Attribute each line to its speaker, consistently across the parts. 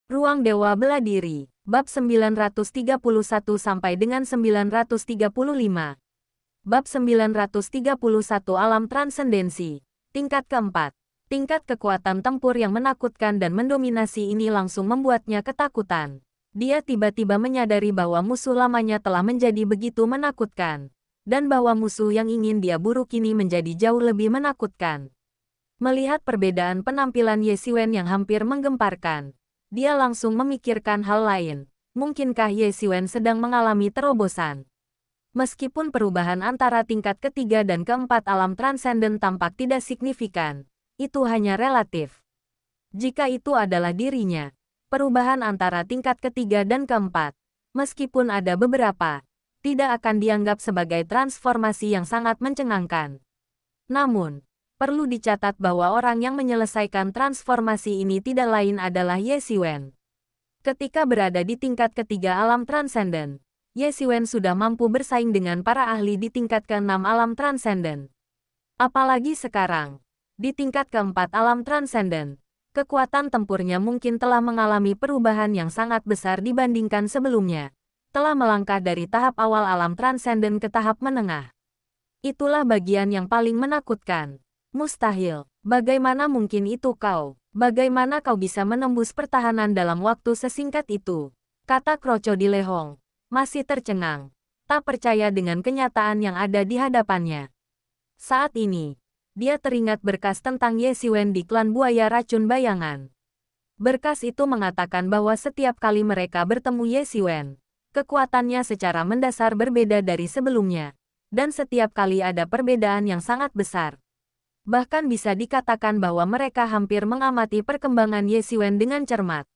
Speaker 1: Ruang Dewa Bela Diri, bab 931 sampai dengan 935. Bab 931 Alam Transendensi. Tingkat keempat. Tingkat kekuatan tempur yang menakutkan dan mendominasi ini langsung membuatnya ketakutan. Dia tiba-tiba menyadari bahwa musuh lamanya telah menjadi begitu menakutkan. Dan bahwa musuh yang ingin dia buru kini menjadi jauh lebih menakutkan. Melihat perbedaan penampilan Ye Xiwen yang hampir menggemparkan, dia langsung memikirkan hal lain. Mungkinkah Ye Xiwen sedang mengalami terobosan? Meskipun perubahan antara tingkat ketiga dan keempat alam transenden tampak tidak signifikan, itu hanya relatif. Jika itu adalah dirinya, perubahan antara tingkat ketiga dan keempat, meskipun ada beberapa, tidak akan dianggap sebagai transformasi yang sangat mencengangkan. Namun, perlu dicatat bahwa orang yang menyelesaikan transformasi ini tidak lain adalah Ye Xiwen. Ketika berada di tingkat ketiga alam transenden, Ye Xiwen sudah mampu bersaing dengan para ahli di tingkat keenam alam transenden. Apalagi sekarang, di tingkat keempat alam transenden, kekuatan tempurnya mungkin telah mengalami perubahan yang sangat besar dibandingkan sebelumnya, telah melangkah dari tahap awal alam transenden ke tahap menengah. Itulah bagian yang paling menakutkan. Mustahil. Bagaimana mungkin itu kau? Bagaimana kau bisa menembus pertahanan dalam waktu sesingkat itu? Kata Krokodil Lehong, masih tercengang, tak percaya dengan kenyataan yang ada di hadapannya. Saat ini, dia teringat berkas tentang Ye Xiwen di klan buaya racun bayangan. Berkas itu mengatakan bahwa setiap kali mereka bertemu Ye Xiwen, kekuatannya secara mendasar berbeda dari sebelumnya, dan setiap kali ada perbedaan yang sangat besar. Bahkan bisa dikatakan bahwa mereka hampir mengamati perkembangan Ye Xiwen dengan cermat.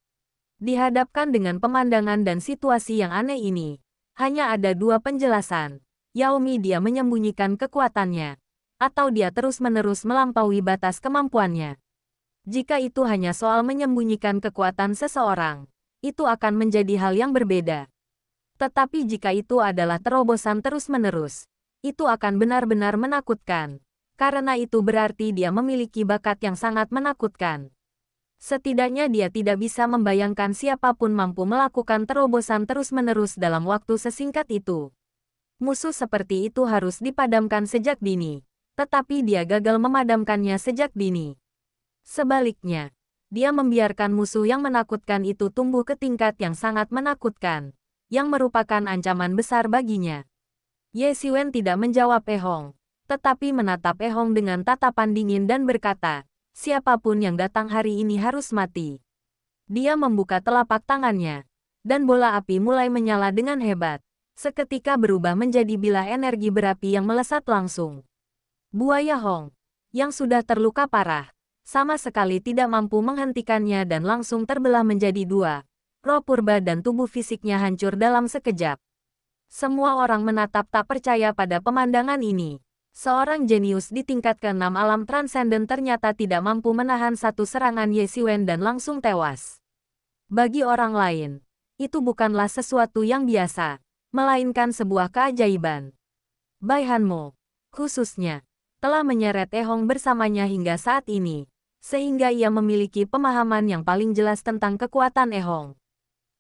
Speaker 1: Dihadapkan dengan pemandangan dan situasi yang aneh ini, hanya ada dua penjelasan. Yaomi dia menyembunyikan kekuatannya, atau dia terus-menerus melampaui batas kemampuannya. Jika itu hanya soal menyembunyikan kekuatan seseorang, itu akan menjadi hal yang berbeda. Tetapi jika itu adalah terobosan terus-menerus, itu akan benar-benar menakutkan. Karena itu berarti dia memiliki bakat yang sangat menakutkan. Setidaknya dia tidak bisa membayangkan siapapun mampu melakukan terobosan terus-menerus dalam waktu sesingkat itu. Musuh seperti itu harus dipadamkan sejak dini, tetapi dia gagal memadamkannya sejak dini. Sebaliknya, dia membiarkan musuh yang menakutkan itu tumbuh ke tingkat yang sangat menakutkan, yang merupakan ancaman besar baginya. Ye Xiwen tidak menjawab Ehong, tetapi menatap Ehong dengan tatapan dingin dan berkata, siapapun yang datang hari ini harus mati. Dia membuka telapak tangannya, dan bola api mulai menyala dengan hebat, seketika berubah menjadi bilah energi berapi yang melesat langsung. Buaya Hong, yang sudah terluka parah, sama sekali tidak mampu menghentikannya dan langsung terbelah menjadi dua. Roh purba dan tubuh fisiknya hancur dalam sekejap. Semua orang menatap tak percaya pada pemandangan ini. Seorang jenius di tingkat ke-6 alam transenden ternyata tidak mampu menahan satu serangan Ye Xiwen dan langsung tewas. Bagi orang lain, itu bukanlah sesuatu yang biasa, melainkan sebuah keajaiban. Bai Hanmo, khususnya, telah menyeret Ehong bersamanya hingga saat ini, sehingga ia memiliki pemahaman yang paling jelas tentang kekuatan Ehong.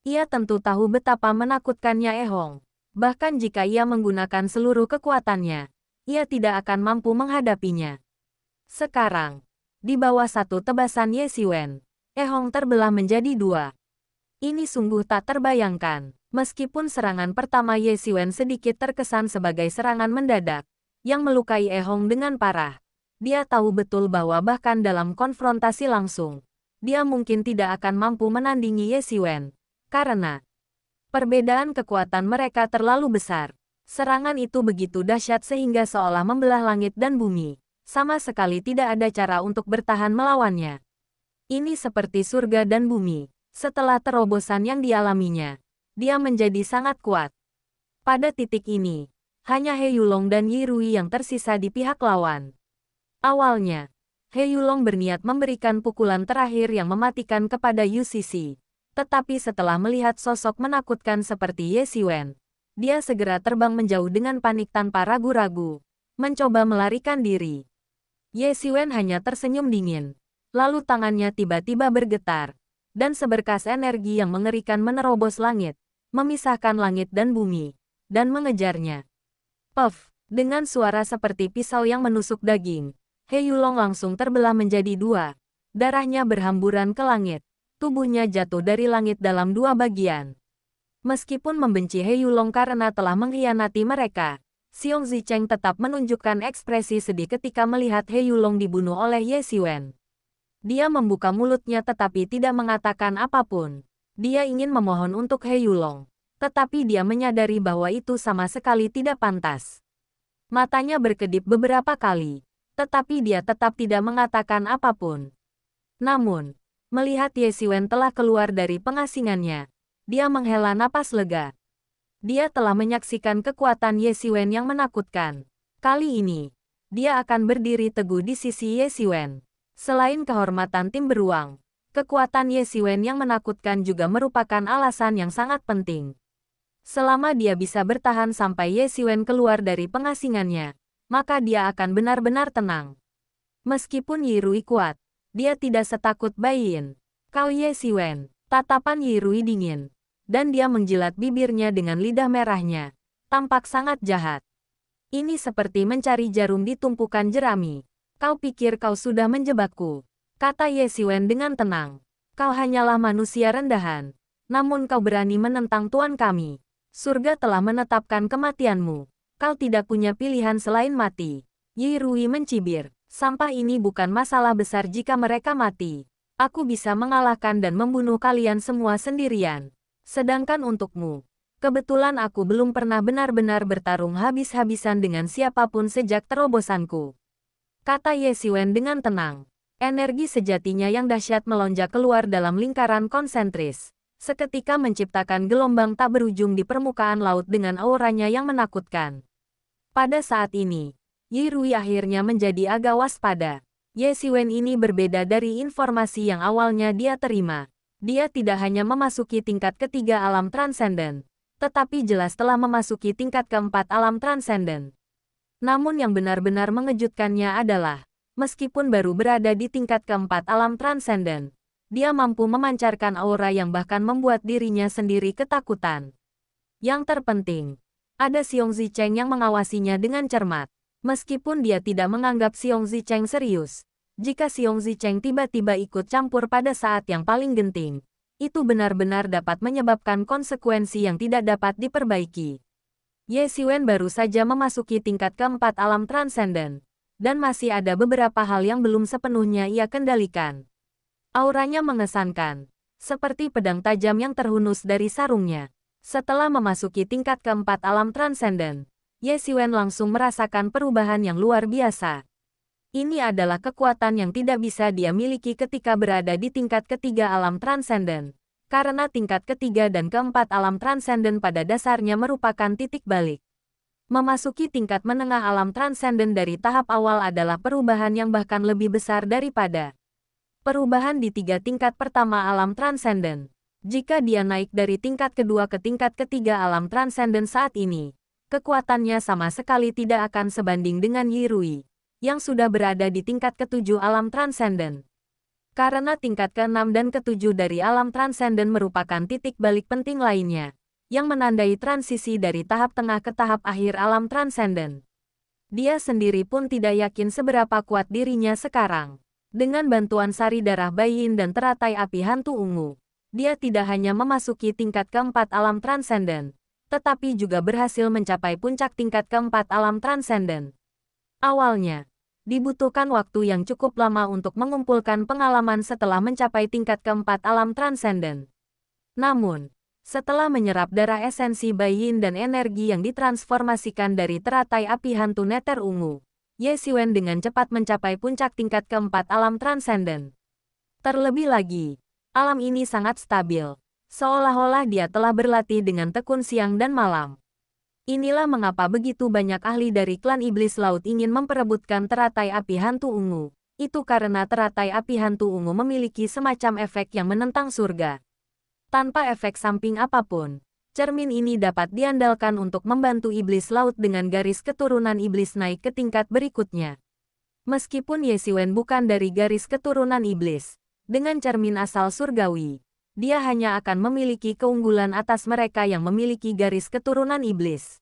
Speaker 1: Ia tentu tahu betapa menakutkannya Ehong, bahkan jika ia menggunakan seluruh kekuatannya, ia tidak akan mampu menghadapinya. Sekarang, di bawah satu tebasan Ye Xiwen, Ehong terbelah menjadi dua. Ini sungguh tak terbayangkan. Meskipun serangan pertama Ye Xiwen sedikit terkesan sebagai serangan mendadak, yang melukai Ehong dengan parah, dia tahu betul bahwa bahkan dalam konfrontasi langsung, dia mungkin tidak akan mampu menandingi Ye Xiwen, karena perbedaan kekuatan mereka terlalu besar. Serangan itu begitu dahsyat sehingga seolah membelah langit dan bumi. Sama sekali tidak ada cara untuk bertahan melawannya. Ini seperti surga dan bumi. Setelah terobosan yang dialaminya, dia menjadi sangat kuat. Pada titik ini, hanya He Yulong dan Yi Rui yang tersisa di pihak lawan. Awalnya, He Yulong berniat memberikan pukulan terakhir yang mematikan kepada Yu Cixi. Tetapi setelah melihat sosok menakutkan seperti Ye Xiwen, dia segera terbang menjauh dengan panik tanpa ragu-ragu, mencoba melarikan diri. Ye Xiwen hanya tersenyum dingin, lalu tangannya tiba-tiba bergetar, dan seberkas energi yang mengerikan menerobos langit, memisahkan langit dan bumi, dan mengejarnya. Puff, dengan suara seperti pisau yang menusuk daging, He Yulong langsung terbelah menjadi dua. Darahnya berhamburan ke langit. Tubuhnya jatuh dari langit dalam dua bagian. Meskipun membenci He Yulong karena telah mengkhianati mereka, Xiong Zicheng tetap menunjukkan ekspresi sedih ketika melihat He Yulong dibunuh oleh Ye Xiwen. Dia membuka mulutnya tetapi tidak mengatakan apapun. Dia ingin memohon untuk He Yulong, tetapi dia menyadari bahwa itu sama sekali tidak pantas. Matanya berkedip beberapa kali, tetapi dia tetap tidak mengatakan apapun. Namun, melihat Ye Xiwen telah keluar dari pengasingannya, dia menghela napas lega. Dia telah menyaksikan kekuatan Ye Xiwen yang menakutkan. Kali ini, dia akan berdiri teguh di sisi Ye Xiwen. Selain kehormatan tim beruang, kekuatan Ye Xiwen yang menakutkan juga merupakan alasan yang sangat penting. Selama dia bisa bertahan sampai Ye Xiwen keluar dari pengasingannya, maka dia akan benar-benar tenang. Meskipun Yi Rui kuat, dia tidak setakut Bai Yin. Kau Ye Xiwen, tatapan Yi Rui dingin, dan dia menjilat bibirnya dengan lidah merahnya. Tampak sangat jahat. Ini seperti mencari jarum di tumpukan jerami. Kau pikir kau sudah menjebakku, kata Ye Xiwen dengan tenang. Kau hanyalah manusia rendahan, namun kau berani menentang Tuan kami. Surga telah menetapkan kematianmu. Kau tidak punya pilihan selain mati. Yi Rui mencibir. Sampah ini bukan masalah besar jika mereka mati. Aku bisa mengalahkan dan membunuh kalian semua sendirian. Sedangkan untukmu, kebetulan aku belum pernah benar-benar bertarung habis-habisan dengan siapapun sejak terobosanku. Kata Ye Xiwen dengan tenang. Energi sejatinya yang dahsyat melonjak keluar dalam lingkaran konsentris. Seketika menciptakan gelombang tak berujung di permukaan laut dengan auranya yang menakutkan. Pada saat ini, Yi Rui akhirnya menjadi agak waspada. Ye Xiwen ini berbeda dari informasi yang awalnya dia terima. Dia tidak hanya memasuki tingkat ketiga alam transenden, tetapi jelas telah memasuki tingkat keempat alam transenden. Namun yang benar-benar mengejutkannya adalah, meskipun baru berada di tingkat keempat alam transenden, dia mampu memancarkan aura yang bahkan membuat dirinya sendiri ketakutan. Yang terpenting, ada Xiong Zicheng yang mengawasinya dengan cermat. Meskipun dia tidak menganggap Xiong Zicheng serius, jika Xiong Zicheng tiba-tiba ikut campur pada saat yang paling genting, itu benar-benar dapat menyebabkan konsekuensi yang tidak dapat diperbaiki. Ye Xiwen baru saja memasuki tingkat keempat alam transenden, dan masih ada beberapa hal yang belum sepenuhnya ia kendalikan. Auranya mengesankan, seperti pedang tajam yang terhunus dari sarungnya. Setelah memasuki tingkat keempat alam transenden, Ye Xiwen langsung merasakan perubahan yang luar biasa. Ini adalah kekuatan yang tidak bisa dia miliki ketika berada di tingkat ketiga alam transenden. Karena tingkat ketiga dan keempat alam transenden pada dasarnya merupakan titik balik. Memasuki tingkat menengah alam transenden dari tahap awal adalah perubahan yang bahkan lebih besar daripada perubahan di tiga tingkat pertama alam transenden. Jika dia naik dari tingkat kedua ke tingkat ketiga alam transenden saat ini, kekuatannya sama sekali tidak akan sebanding dengan Yi Rui, yang sudah berada di tingkat ketujuh alam transenden. Karena tingkat ke-6 dan ke-7 dari alam transenden merupakan titik balik penting lainnya, yang menandai transisi dari tahap tengah ke tahap akhir alam transenden. Dia sendiri pun tidak yakin seberapa kuat dirinya sekarang. Dengan bantuan sari darah Bai Yin dan teratai api hantu ungu, dia tidak hanya memasuki tingkat keempat alam transenden, tetapi juga berhasil mencapai puncak tingkat keempat alam transenden. Awalnya, dibutuhkan waktu yang cukup lama untuk mengumpulkan pengalaman setelah mencapai tingkat keempat alam transenden. Namun, setelah menyerap darah esensi Bai Yin dan energi yang ditransformasikan dari teratai api hantu neter ungu, Ye Xiwen dengan cepat mencapai puncak tingkat keempat alam transenden. Terlebih lagi, alam ini sangat stabil. Seolah-olah dia telah berlatih dengan tekun siang dan malam. Inilah mengapa begitu banyak ahli dari klan iblis laut ingin memperebutkan teratai api hantu ungu. Itu karena teratai api hantu ungu memiliki semacam efek yang menentang surga. Tanpa efek samping apapun, cermin ini dapat diandalkan untuk membantu iblis laut dengan garis keturunan iblis naik ke tingkat berikutnya. Meskipun Ye Xiwen bukan dari garis keturunan iblis, Dengan cermin asal surgawi, dia hanya akan memiliki keunggulan atas mereka yang memiliki garis keturunan iblis.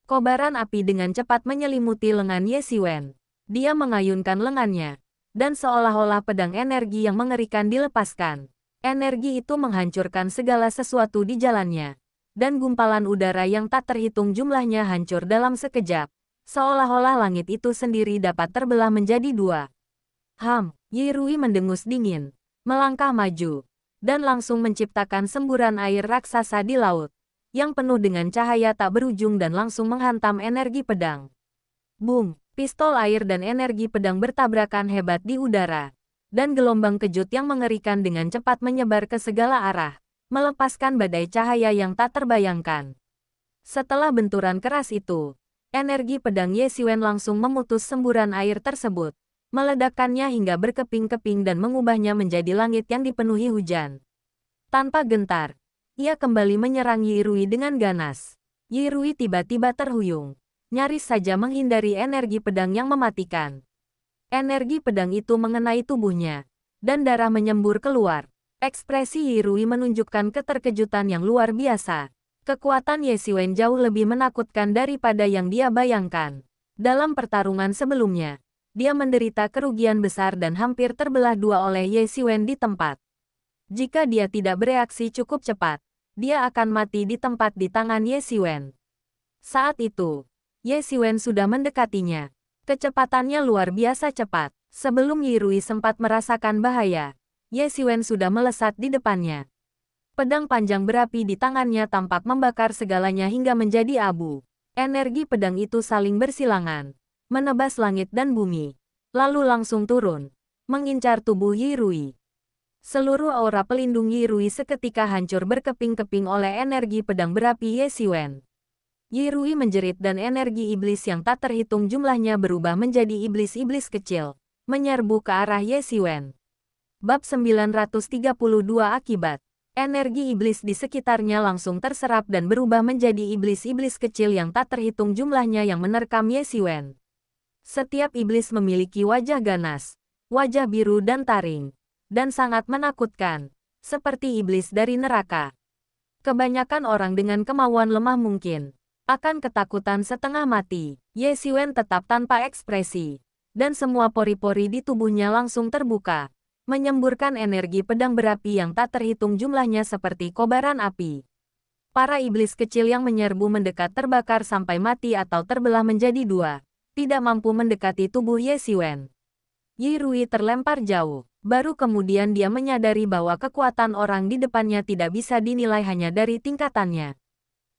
Speaker 1: Kobaran api dengan cepat menyelimuti lengan Ye Xiwen. Dia mengayunkan lengannya, dan seolah-olah pedang energi yang mengerikan dilepaskan. Energi itu menghancurkan segala sesuatu di jalannya, dan gumpalan udara yang tak terhitung jumlahnya hancur dalam sekejap, seolah-olah langit itu sendiri dapat terbelah menjadi dua. Yi Rui mendengus dingin, melangkah maju, dan langsung menciptakan semburan air raksasa di laut, yang penuh dengan cahaya tak berujung dan langsung menghantam energi pedang. Boom! Pistol air dan energi pedang bertabrakan hebat di udara, dan gelombang kejut yang mengerikan dengan cepat menyebar ke segala arah, melepaskan badai cahaya yang tak terbayangkan. Setelah benturan keras itu, energi pedang Ye Xiwen langsung memutus semburan air tersebut, meledakkannya hingga berkeping-keping dan mengubahnya menjadi langit yang dipenuhi hujan. Tanpa gentar, ia kembali menyerang Yi Rui dengan ganas. Yi Rui tiba-tiba terhuyung, nyaris saja menghindari energi pedang yang mematikan. Energi pedang itu mengenai tubuhnya, dan darah menyembur keluar. Ekspresi Yi Rui menunjukkan keterkejutan yang luar biasa. Kekuatan Ye Xiwen jauh lebih menakutkan daripada yang dia bayangkan. Dalam pertarungan sebelumnya, dia menderita kerugian besar dan hampir terbelah dua oleh Ye Xiwen di tempat. Jika dia tidak bereaksi cukup cepat, dia akan mati di tempat di tangan Ye Xiwen. Saat itu, Ye Xiwen sudah mendekatinya. Kecepatannya luar biasa cepat. Sebelum Yi Rui sempat merasakan bahaya, Ye Xiwen sudah melesat di depannya. Pedang panjang berapi di tangannya tampak membakar segalanya hingga menjadi abu. Energi pedang itu saling bersilangan, menebas langit dan bumi, lalu langsung turun, mengincar tubuh Yi Rui. Seluruh aura pelindung Yi Rui seketika hancur berkeping-keping oleh energi pedang berapi Ye Xiwen. Yi Rui menjerit dan energi iblis yang tak terhitung jumlahnya berubah menjadi iblis-iblis kecil, menyerbu ke arah Ye Xiwen. Bab 932 akibat. Energi iblis di sekitarnya langsung terserap dan berubah menjadi iblis-iblis kecil yang tak terhitung jumlahnya yang menerkam Ye Xiwen. Setiap iblis memiliki wajah ganas, wajah biru dan taring, dan sangat menakutkan, seperti iblis dari neraka. Kebanyakan orang dengan kemauan lemah mungkin akan ketakutan setengah mati. Ye Xiwen tetap tanpa ekspresi, dan semua pori-pori di tubuhnya langsung terbuka, menyemburkan energi pedang berapi yang tak terhitung jumlahnya seperti kobaran api. Para iblis kecil yang menyerbu mendekat terbakar sampai mati atau terbelah menjadi dua, tidak mampu mendekati tubuh Ye Xiwen. Yi Rui terlempar jauh, baru kemudian dia menyadari bahwa kekuatan orang di depannya tidak bisa dinilai hanya dari tingkatannya.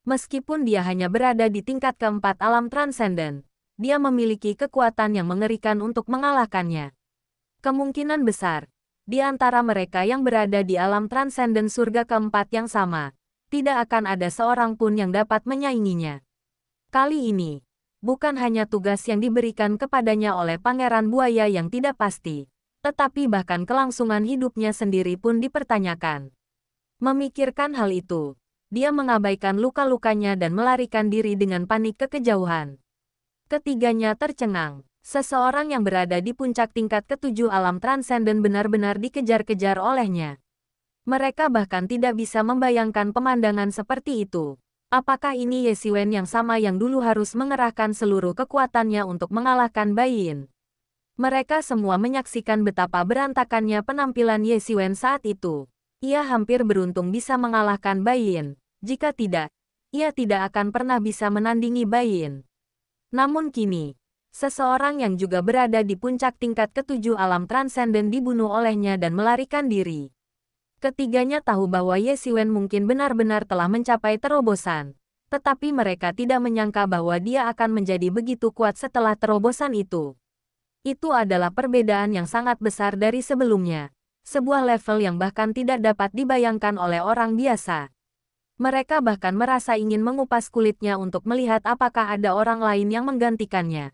Speaker 1: Meskipun dia hanya berada di tingkat keempat alam transenden, dia memiliki kekuatan yang mengerikan untuk mengalahkannya. Kemungkinan besar, di antara mereka yang berada di alam transenden surga keempat yang sama, tidak akan ada seorang pun yang dapat menyainginya. Kali ini, bukan hanya tugas yang diberikan kepadanya oleh Pangeran Buaya yang tidak pasti, tetapi bahkan kelangsungan hidupnya sendiri pun dipertanyakan. Memikirkan hal itu, dia mengabaikan luka-lukanya dan melarikan diri dengan panik ke kejauhan. Ketiganya tercengang. Seseorang yang berada di puncak tingkat ketujuh alam transenden benar-benar dikejar-kejar olehnya. Mereka bahkan tidak bisa membayangkan pemandangan seperti itu. Apakah ini Ye Xiwen yang sama yang dulu harus mengerahkan seluruh kekuatannya untuk mengalahkan Bai Yin? Mereka semua menyaksikan betapa berantakannya penampilan Ye Xiwen saat itu. Ia hampir beruntung bisa mengalahkan Bai Yin. Jika tidak, ia tidak akan pernah bisa menandingi Bai Yin. Namun kini, seseorang yang juga berada di puncak tingkat ketujuh alam transenden dibunuh olehnya dan melarikan diri. Ketiganya tahu bahwa Ye Xiwen mungkin benar-benar telah mencapai terobosan, tetapi mereka tidak menyangka bahwa dia akan menjadi begitu kuat setelah terobosan itu. Itu adalah perbedaan yang sangat besar dari sebelumnya, sebuah level yang bahkan tidak dapat dibayangkan oleh orang biasa. Mereka bahkan merasa ingin mengupas kulitnya untuk melihat apakah ada orang lain yang menggantikannya.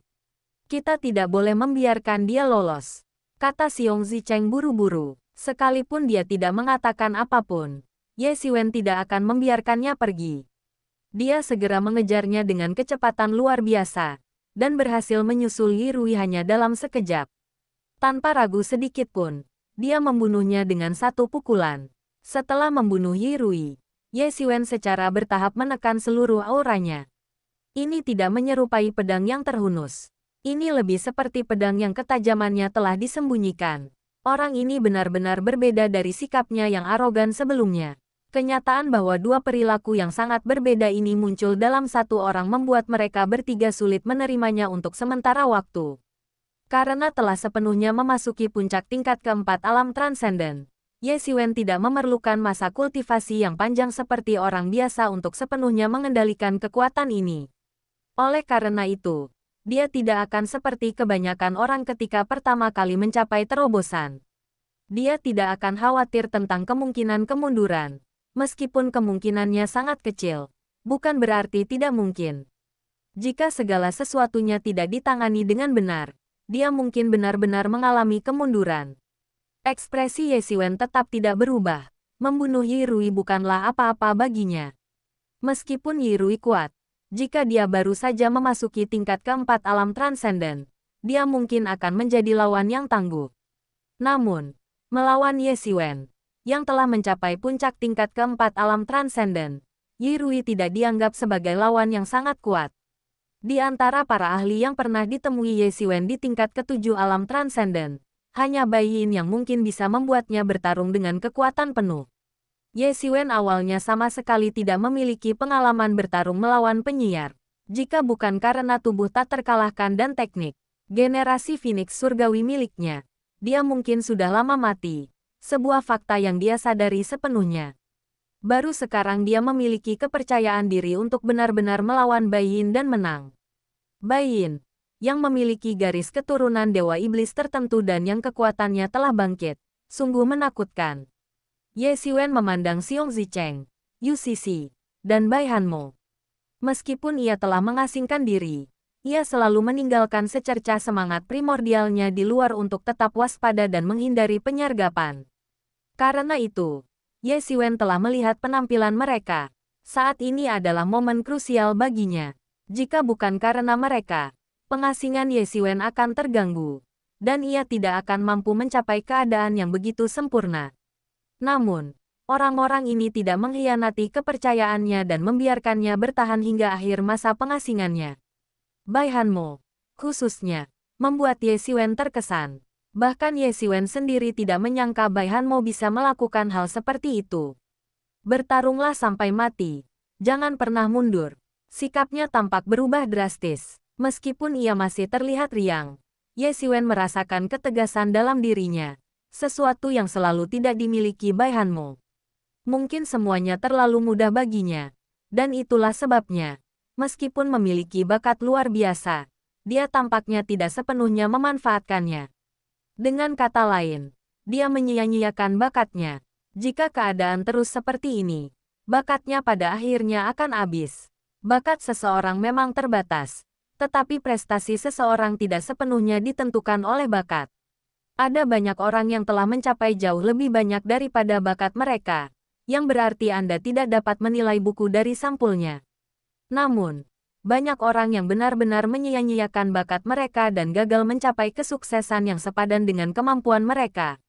Speaker 1: Kita tidak boleh membiarkan dia lolos, kata Xiong Zicheng buru-buru. Sekalipun dia tidak mengatakan apapun, Ye Xiwen tidak akan membiarkannya pergi. Dia segera mengejarnya dengan kecepatan luar biasa, dan berhasil menyusul Yi Rui hanya dalam sekejap. Tanpa ragu sedikit pun, Dia membunuhnya dengan satu pukulan. Setelah membunuh Yi Rui, Ye Xiwen secara bertahap menekan seluruh auranya. Ini tidak menyerupai pedang yang terhunus. Ini lebih seperti pedang yang ketajamannya telah disembunyikan. Orang ini benar-benar berbeda dari sikapnya yang arogan sebelumnya. Kenyataan bahwa dua perilaku yang sangat berbeda ini muncul dalam satu orang membuat mereka bertiga sulit menerimanya untuk sementara waktu. Karena telah sepenuhnya memasuki puncak tingkat keempat alam transenden, Ye Xiwen tidak memerlukan masa kultivasi yang panjang seperti orang biasa untuk sepenuhnya mengendalikan kekuatan ini. Oleh karena itu, dia tidak akan seperti kebanyakan orang ketika pertama kali mencapai terobosan. Dia tidak akan khawatir tentang kemungkinan kemunduran. Meskipun kemungkinannya sangat kecil, bukan berarti tidak mungkin. Jika segala sesuatunya tidak ditangani dengan benar, dia mungkin benar-benar mengalami kemunduran. Ekspresi Ye Xiwen tetap tidak berubah. Membunuh Yi Rui bukanlah apa-apa baginya. Meskipun Yi Rui kuat, jika dia baru saja memasuki tingkat keempat alam transenden, dia mungkin akan menjadi lawan yang tangguh. Namun, melawan Ye Xiwen, yang telah mencapai puncak tingkat keempat alam transenden, Yi Rui tidak dianggap sebagai lawan yang sangat kuat. Di antara para ahli yang pernah ditemui Ye Xiwen di tingkat ketujuh alam transenden, hanya Bai Yin yang mungkin bisa membuatnya bertarung dengan kekuatan penuh. Ye Xiwen awalnya sama sekali tidak memiliki pengalaman bertarung melawan penyiar. Jika bukan karena tubuh tak terkalahkan dan teknik generasi Phoenix surgawi miliknya, dia mungkin sudah lama mati. Sebuah fakta yang dia sadari sepenuhnya. Baru sekarang dia memiliki kepercayaan diri untuk benar-benar melawan Bai Yin dan menang. Bai Yin, yang memiliki garis keturunan Dewa Iblis tertentu dan yang kekuatannya telah bangkit, sungguh menakutkan. Ye Xiwen memandang Xiong Zicheng, Yu Sisi, dan Bai Hanmo. Meskipun ia telah mengasingkan diri, ia selalu meninggalkan secercah semangat primordialnya di luar untuk tetap waspada dan menghindari penyergapan. Karena itu, Ye Xiwen telah melihat penampilan mereka. Saat ini adalah momen krusial baginya. Jika bukan karena mereka, pengasingan Ye Xiwen akan terganggu, dan ia tidak akan mampu mencapai keadaan yang begitu sempurna. Namun, orang-orang ini tidak mengkhianati kepercayaannya dan membiarkannya bertahan hingga akhir masa pengasingannya. Bai Hanmo, khususnya, membuat Ye Xiwen terkesan. Bahkan Ye Xiwen sendiri tidak menyangka Bai Hanmo bisa melakukan hal seperti itu. Bertarunglah sampai mati. Jangan pernah mundur. Sikapnya tampak berubah drastis. Meskipun ia masih terlihat riang, Ye Xiwen merasakan ketegasan dalam dirinya. Sesuatu yang selalu tidak dimiliki Bai Hanmo. Mungkin semuanya terlalu mudah baginya. Dan itulah sebabnya, meskipun memiliki bakat luar biasa, dia tampaknya tidak sepenuhnya memanfaatkannya. Dengan kata lain, dia menyia-nyiakan bakatnya. Jika keadaan terus seperti ini, bakatnya pada akhirnya akan habis. Bakat seseorang memang terbatas. Tetapi prestasi seseorang tidak sepenuhnya ditentukan oleh bakat. Ada banyak orang yang telah mencapai jauh lebih banyak daripada bakat mereka, yang berarti Anda tidak dapat menilai buku dari sampulnya. Namun, banyak orang yang benar-benar menyia-nyiakan bakat mereka dan gagal mencapai kesuksesan yang sepadan dengan kemampuan mereka.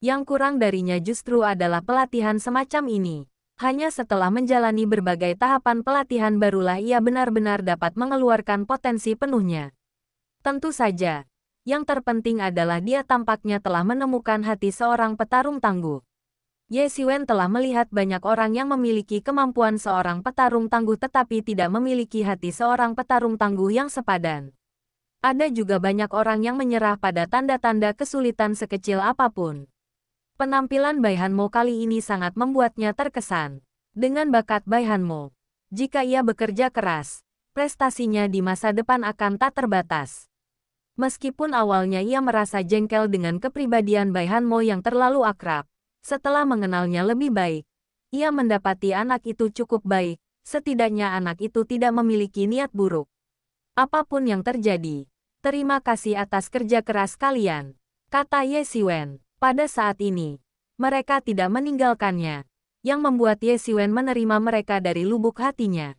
Speaker 1: Yang kurang darinya justru adalah pelatihan semacam ini. Hanya setelah menjalani berbagai tahapan pelatihan barulah ia benar-benar dapat mengeluarkan potensi penuhnya. Tentu saja, yang terpenting adalah dia tampaknya telah menemukan hati seorang petarung tangguh. Ye Xiwen telah melihat banyak orang yang memiliki kemampuan seorang petarung tangguh tetapi tidak memiliki hati seorang petarung tangguh yang sepadan. Ada juga banyak orang yang menyerah pada tanda-tanda kesulitan sekecil apapun. Penampilan Bai Hanmo kali ini sangat membuatnya terkesan. Dengan bakat Bai Hanmo, jika ia bekerja keras, prestasinya di masa depan akan tak terbatas. Meskipun awalnya ia merasa jengkel dengan kepribadian Bai Hanmo yang terlalu akrab, setelah mengenalnya lebih baik, ia mendapati anak itu cukup baik, setidaknya anak itu tidak memiliki niat buruk. Apapun yang terjadi, terima kasih atas kerja keras kalian, kata Ye Xiwen. Pada saat ini, mereka tidak meninggalkannya, yang membuat Ye Xiwen menerima mereka dari lubuk hatinya.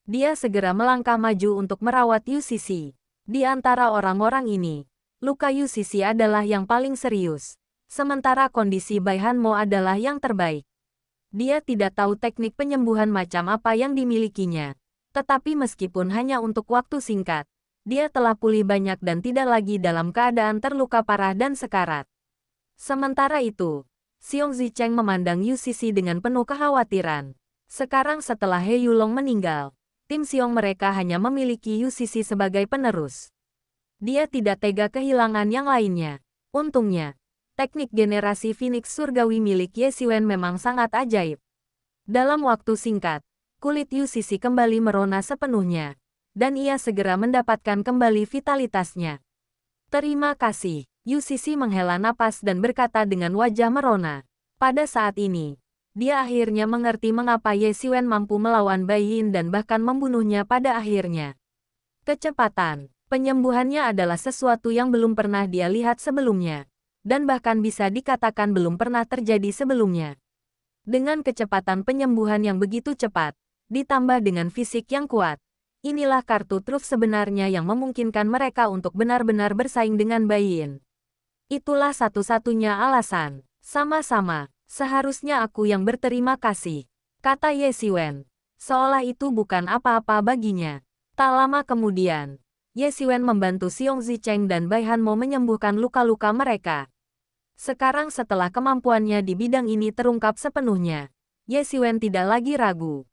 Speaker 1: Dia segera melangkah maju untuk merawat Yu Sisi. Di antara orang-orang ini, luka Yu Sisi adalah yang paling serius. Sementara kondisi Bai Hanmo adalah yang terbaik. Dia tidak tahu teknik penyembuhan macam apa yang dimilikinya. Tetapi meskipun hanya untuk waktu singkat, dia telah pulih banyak dan tidak lagi dalam keadaan terluka parah dan sekarat. Sementara itu, Xiong Zicheng memandang Yu Sisi dengan penuh kekhawatiran. Sekarang setelah He Yulong meninggal, tim Xiong mereka hanya memiliki Yu Sisi sebagai penerus. Dia tidak tega kehilangan yang lainnya. Untungnya, teknik generasi Phoenix Surgawi milik Ye Xiwen memang sangat ajaib. Dalam waktu singkat, kulit Yu Sisi kembali merona sepenuhnya, dan ia segera mendapatkan kembali vitalitasnya. Terima kasih. Yu Sisi menghela napas dan berkata dengan wajah merona. Pada saat ini, dia akhirnya mengerti mengapa Ye Xiwen mampu melawan Bai Yin dan bahkan membunuhnya pada akhirnya. Kecepatan penyembuhannya adalah sesuatu yang belum pernah dia lihat sebelumnya, dan bahkan bisa dikatakan belum pernah terjadi sebelumnya. Dengan kecepatan penyembuhan yang begitu cepat, ditambah dengan fisik yang kuat, inilah kartu truf sebenarnya yang memungkinkan mereka untuk benar-benar bersaing dengan Bai Yin. Itulah satu-satunya alasan. Sama-sama, seharusnya aku yang berterima kasih, kata Ye Xiwen, seolah itu bukan apa-apa baginya. Tak lama kemudian, Ye Xiwen membantu Xiong Zicheng dan Bai Hanmo menyembuhkan luka-luka mereka. Sekarang setelah kemampuannya di bidang ini terungkap sepenuhnya, Ye Xiwen tidak lagi ragu.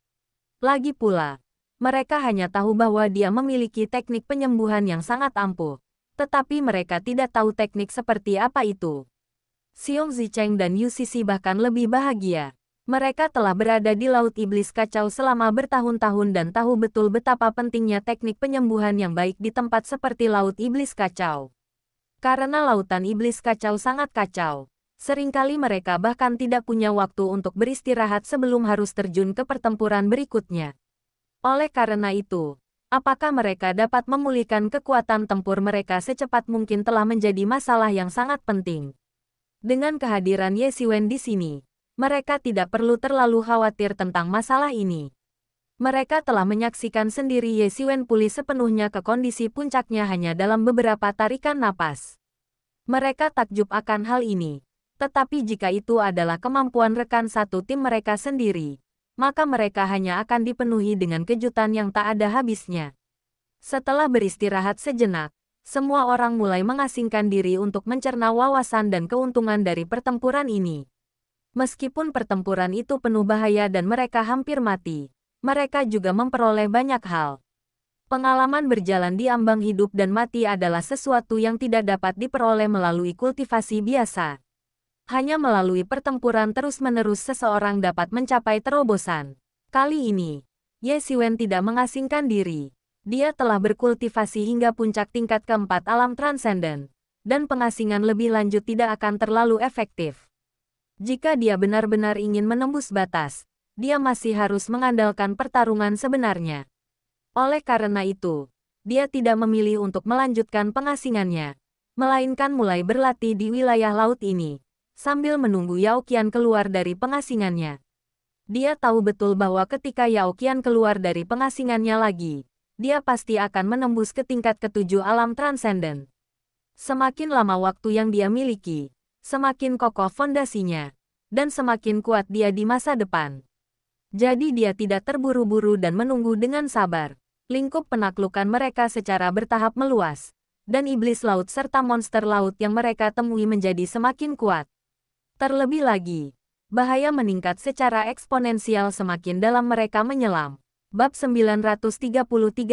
Speaker 1: Lagi pula, mereka hanya tahu bahwa dia memiliki teknik penyembuhan yang sangat ampuh, tetapi mereka tidak tahu teknik seperti apa itu. Xiong Zicheng dan Yu Sisi bahkan lebih bahagia. Mereka telah berada di Laut Iblis Kacau selama bertahun-tahun dan tahu betul betapa pentingnya teknik penyembuhan yang baik di tempat seperti Laut Iblis Kacau. Karena Lautan Iblis Kacau sangat kacau, seringkali mereka bahkan tidak punya waktu untuk beristirahat sebelum harus terjun ke pertempuran berikutnya. Oleh karena itu, apakah mereka dapat memulihkan kekuatan tempur mereka secepat mungkin telah menjadi masalah yang sangat penting. Dengan kehadiran Ye Xiwen di sini, mereka tidak perlu terlalu khawatir tentang masalah ini. Mereka telah menyaksikan sendiri Ye Xiwen pulih sepenuhnya ke kondisi puncaknya hanya dalam beberapa tarikan napas. Mereka takjub akan hal ini. Tetapi jika itu adalah kemampuan rekan satu tim mereka sendiri, maka mereka hanya akan dipenuhi dengan kejutan yang tak ada habisnya. Setelah beristirahat sejenak, semua orang mulai mengasingkan diri untuk mencerna wawasan dan keuntungan dari pertempuran ini. Meskipun pertempuran itu penuh bahaya dan mereka hampir mati, mereka juga memperoleh banyak hal. Pengalaman berjalan di ambang hidup dan mati adalah sesuatu yang tidak dapat diperoleh melalui kultivasi biasa. Hanya melalui pertempuran terus-menerus seseorang dapat mencapai terobosan. Kali ini, Ye Xiwen tidak mengasingkan diri. Dia telah berkultivasi hingga puncak tingkat keempat alam transenden, dan pengasingan lebih lanjut tidak akan terlalu efektif. Jika dia benar-benar ingin menembus batas, dia masih harus mengandalkan pertarungan sebenarnya. Oleh karena itu, dia tidak memilih untuk melanjutkan pengasingannya, melainkan mulai berlatih di wilayah laut ini, sambil menunggu Yao Qian keluar dari pengasingannya. Dia tahu betul bahwa ketika Yao Qian keluar dari pengasingannya lagi, dia pasti akan menembus ke tingkat ketujuh alam transenden. Semakin lama waktu yang dia miliki, semakin kokoh fondasinya, dan semakin kuat dia di masa depan. Jadi dia tidak terburu-buru dan menunggu dengan sabar. Lingkup penaklukan mereka secara bertahap meluas, dan iblis laut serta monster laut yang mereka temui menjadi semakin kuat. Terlebih lagi, bahaya meningkat secara eksponensial semakin dalam mereka menyelam. Bab 933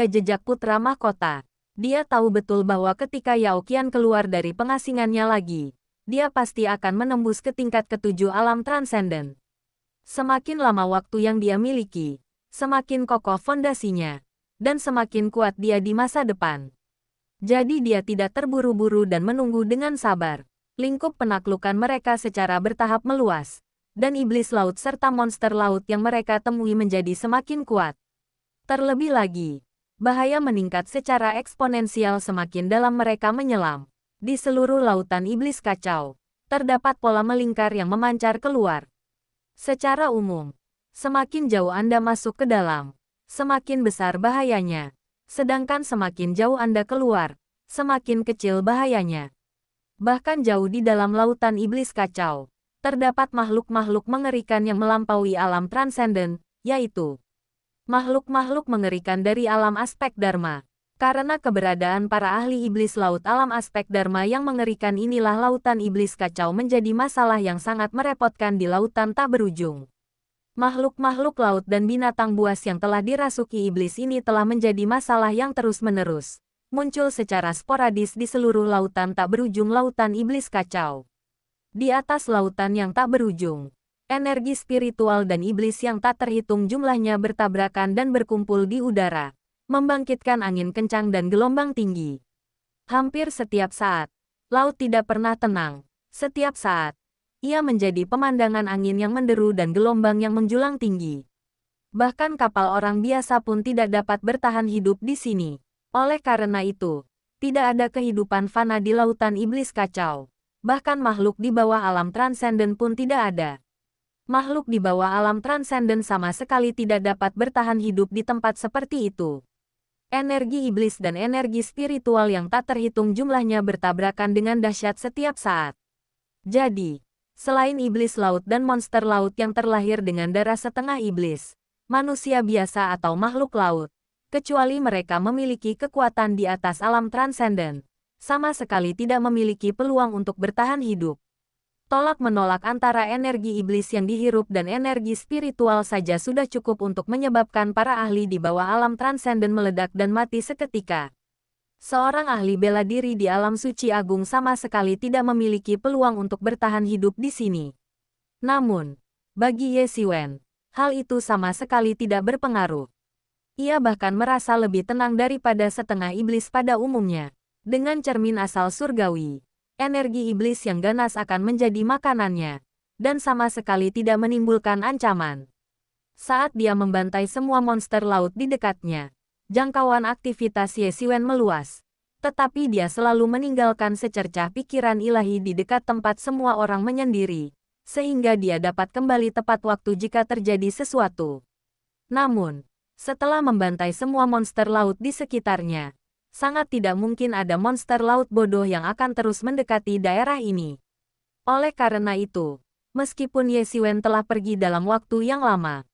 Speaker 1: Jejak Putra Mahkota. Dia tahu betul bahwa ketika Yao Qian keluar dari pengasingannya lagi, dia pasti akan menembus ke tingkat ketujuh alam transenden. Semakin lama waktu yang dia miliki, semakin kokoh fondasinya, dan semakin kuat dia di masa depan. Jadi dia tidak terburu-buru dan menunggu dengan sabar. Lingkup penaklukan mereka secara bertahap meluas, dan iblis laut serta monster laut yang mereka temui menjadi semakin kuat. Terlebih lagi, bahaya meningkat secara eksponensial semakin dalam mereka menyelam. Di seluruh lautan iblis kacau, terdapat pola melingkar yang memancar keluar. Secara umum, semakin jauh Anda masuk ke dalam, semakin besar bahayanya. Sedangkan semakin jauh Anda keluar, semakin kecil bahayanya. Bahkan jauh di dalam lautan iblis kacau, terdapat makhluk-makhluk mengerikan yang melampaui alam transenden, yaitu makhluk-makhluk mengerikan dari alam aspek Dharma. Karena keberadaan para ahli iblis laut alam aspek Dharma yang mengerikan inilah lautan iblis kacau menjadi masalah yang sangat merepotkan di lautan tak berujung. Makhluk-makhluk laut dan binatang buas yang telah dirasuki iblis ini telah menjadi masalah yang terus-menerus muncul secara sporadis di seluruh lautan tak berujung lautan iblis kacau. Di atas lautan yang tak berujung, energi spiritual dan iblis yang tak terhitung jumlahnya bertabrakan dan berkumpul di udara, membangkitkan angin kencang dan gelombang tinggi. Hampir setiap saat, laut tidak pernah tenang. Setiap saat, ia menjadi pemandangan angin yang menderu dan gelombang yang menjulang tinggi. Bahkan kapal orang biasa pun tidak dapat bertahan hidup di sini. Oleh karena itu, tidak ada kehidupan fana di lautan iblis kacau. Bahkan makhluk di bawah alam transenden pun tidak ada. Makhluk di bawah alam transenden sama sekali tidak dapat bertahan hidup di tempat seperti itu. Energi iblis dan energi spiritual yang tak terhitung jumlahnya bertabrakan dengan dahsyat setiap saat. Jadi, selain iblis laut dan monster laut yang terlahir dengan darah setengah iblis, manusia biasa atau makhluk laut, kecuali mereka memiliki kekuatan di atas alam transenden, sama sekali tidak memiliki peluang untuk bertahan hidup. Tolak-menolak antara energi iblis yang dihirup dan energi spiritual saja sudah cukup untuk menyebabkan para ahli di bawah alam transenden meledak dan mati seketika. Seorang ahli bela diri di alam suci agung sama sekali tidak memiliki peluang untuk bertahan hidup di sini. Namun, bagi Ye Siwen, hal itu sama sekali tidak berpengaruh. Ia bahkan merasa lebih tenang daripada setengah iblis pada umumnya. Dengan cermin asal surgawi, energi iblis yang ganas akan menjadi makanannya, dan sama sekali tidak menimbulkan ancaman. Saat dia membantai semua monster laut di dekatnya, jangkauan aktivitas Ye Siwen meluas. Tetapi dia selalu meninggalkan secercah pikiran ilahi di dekat tempat semua orang menyendiri, sehingga dia dapat kembali tepat waktu jika terjadi sesuatu. Namun, setelah membantai semua monster laut di sekitarnya, sangat tidak mungkin ada monster laut bodoh yang akan terus mendekati daerah ini. Oleh karena itu, meskipun Ye Siwen telah pergi dalam waktu yang lama,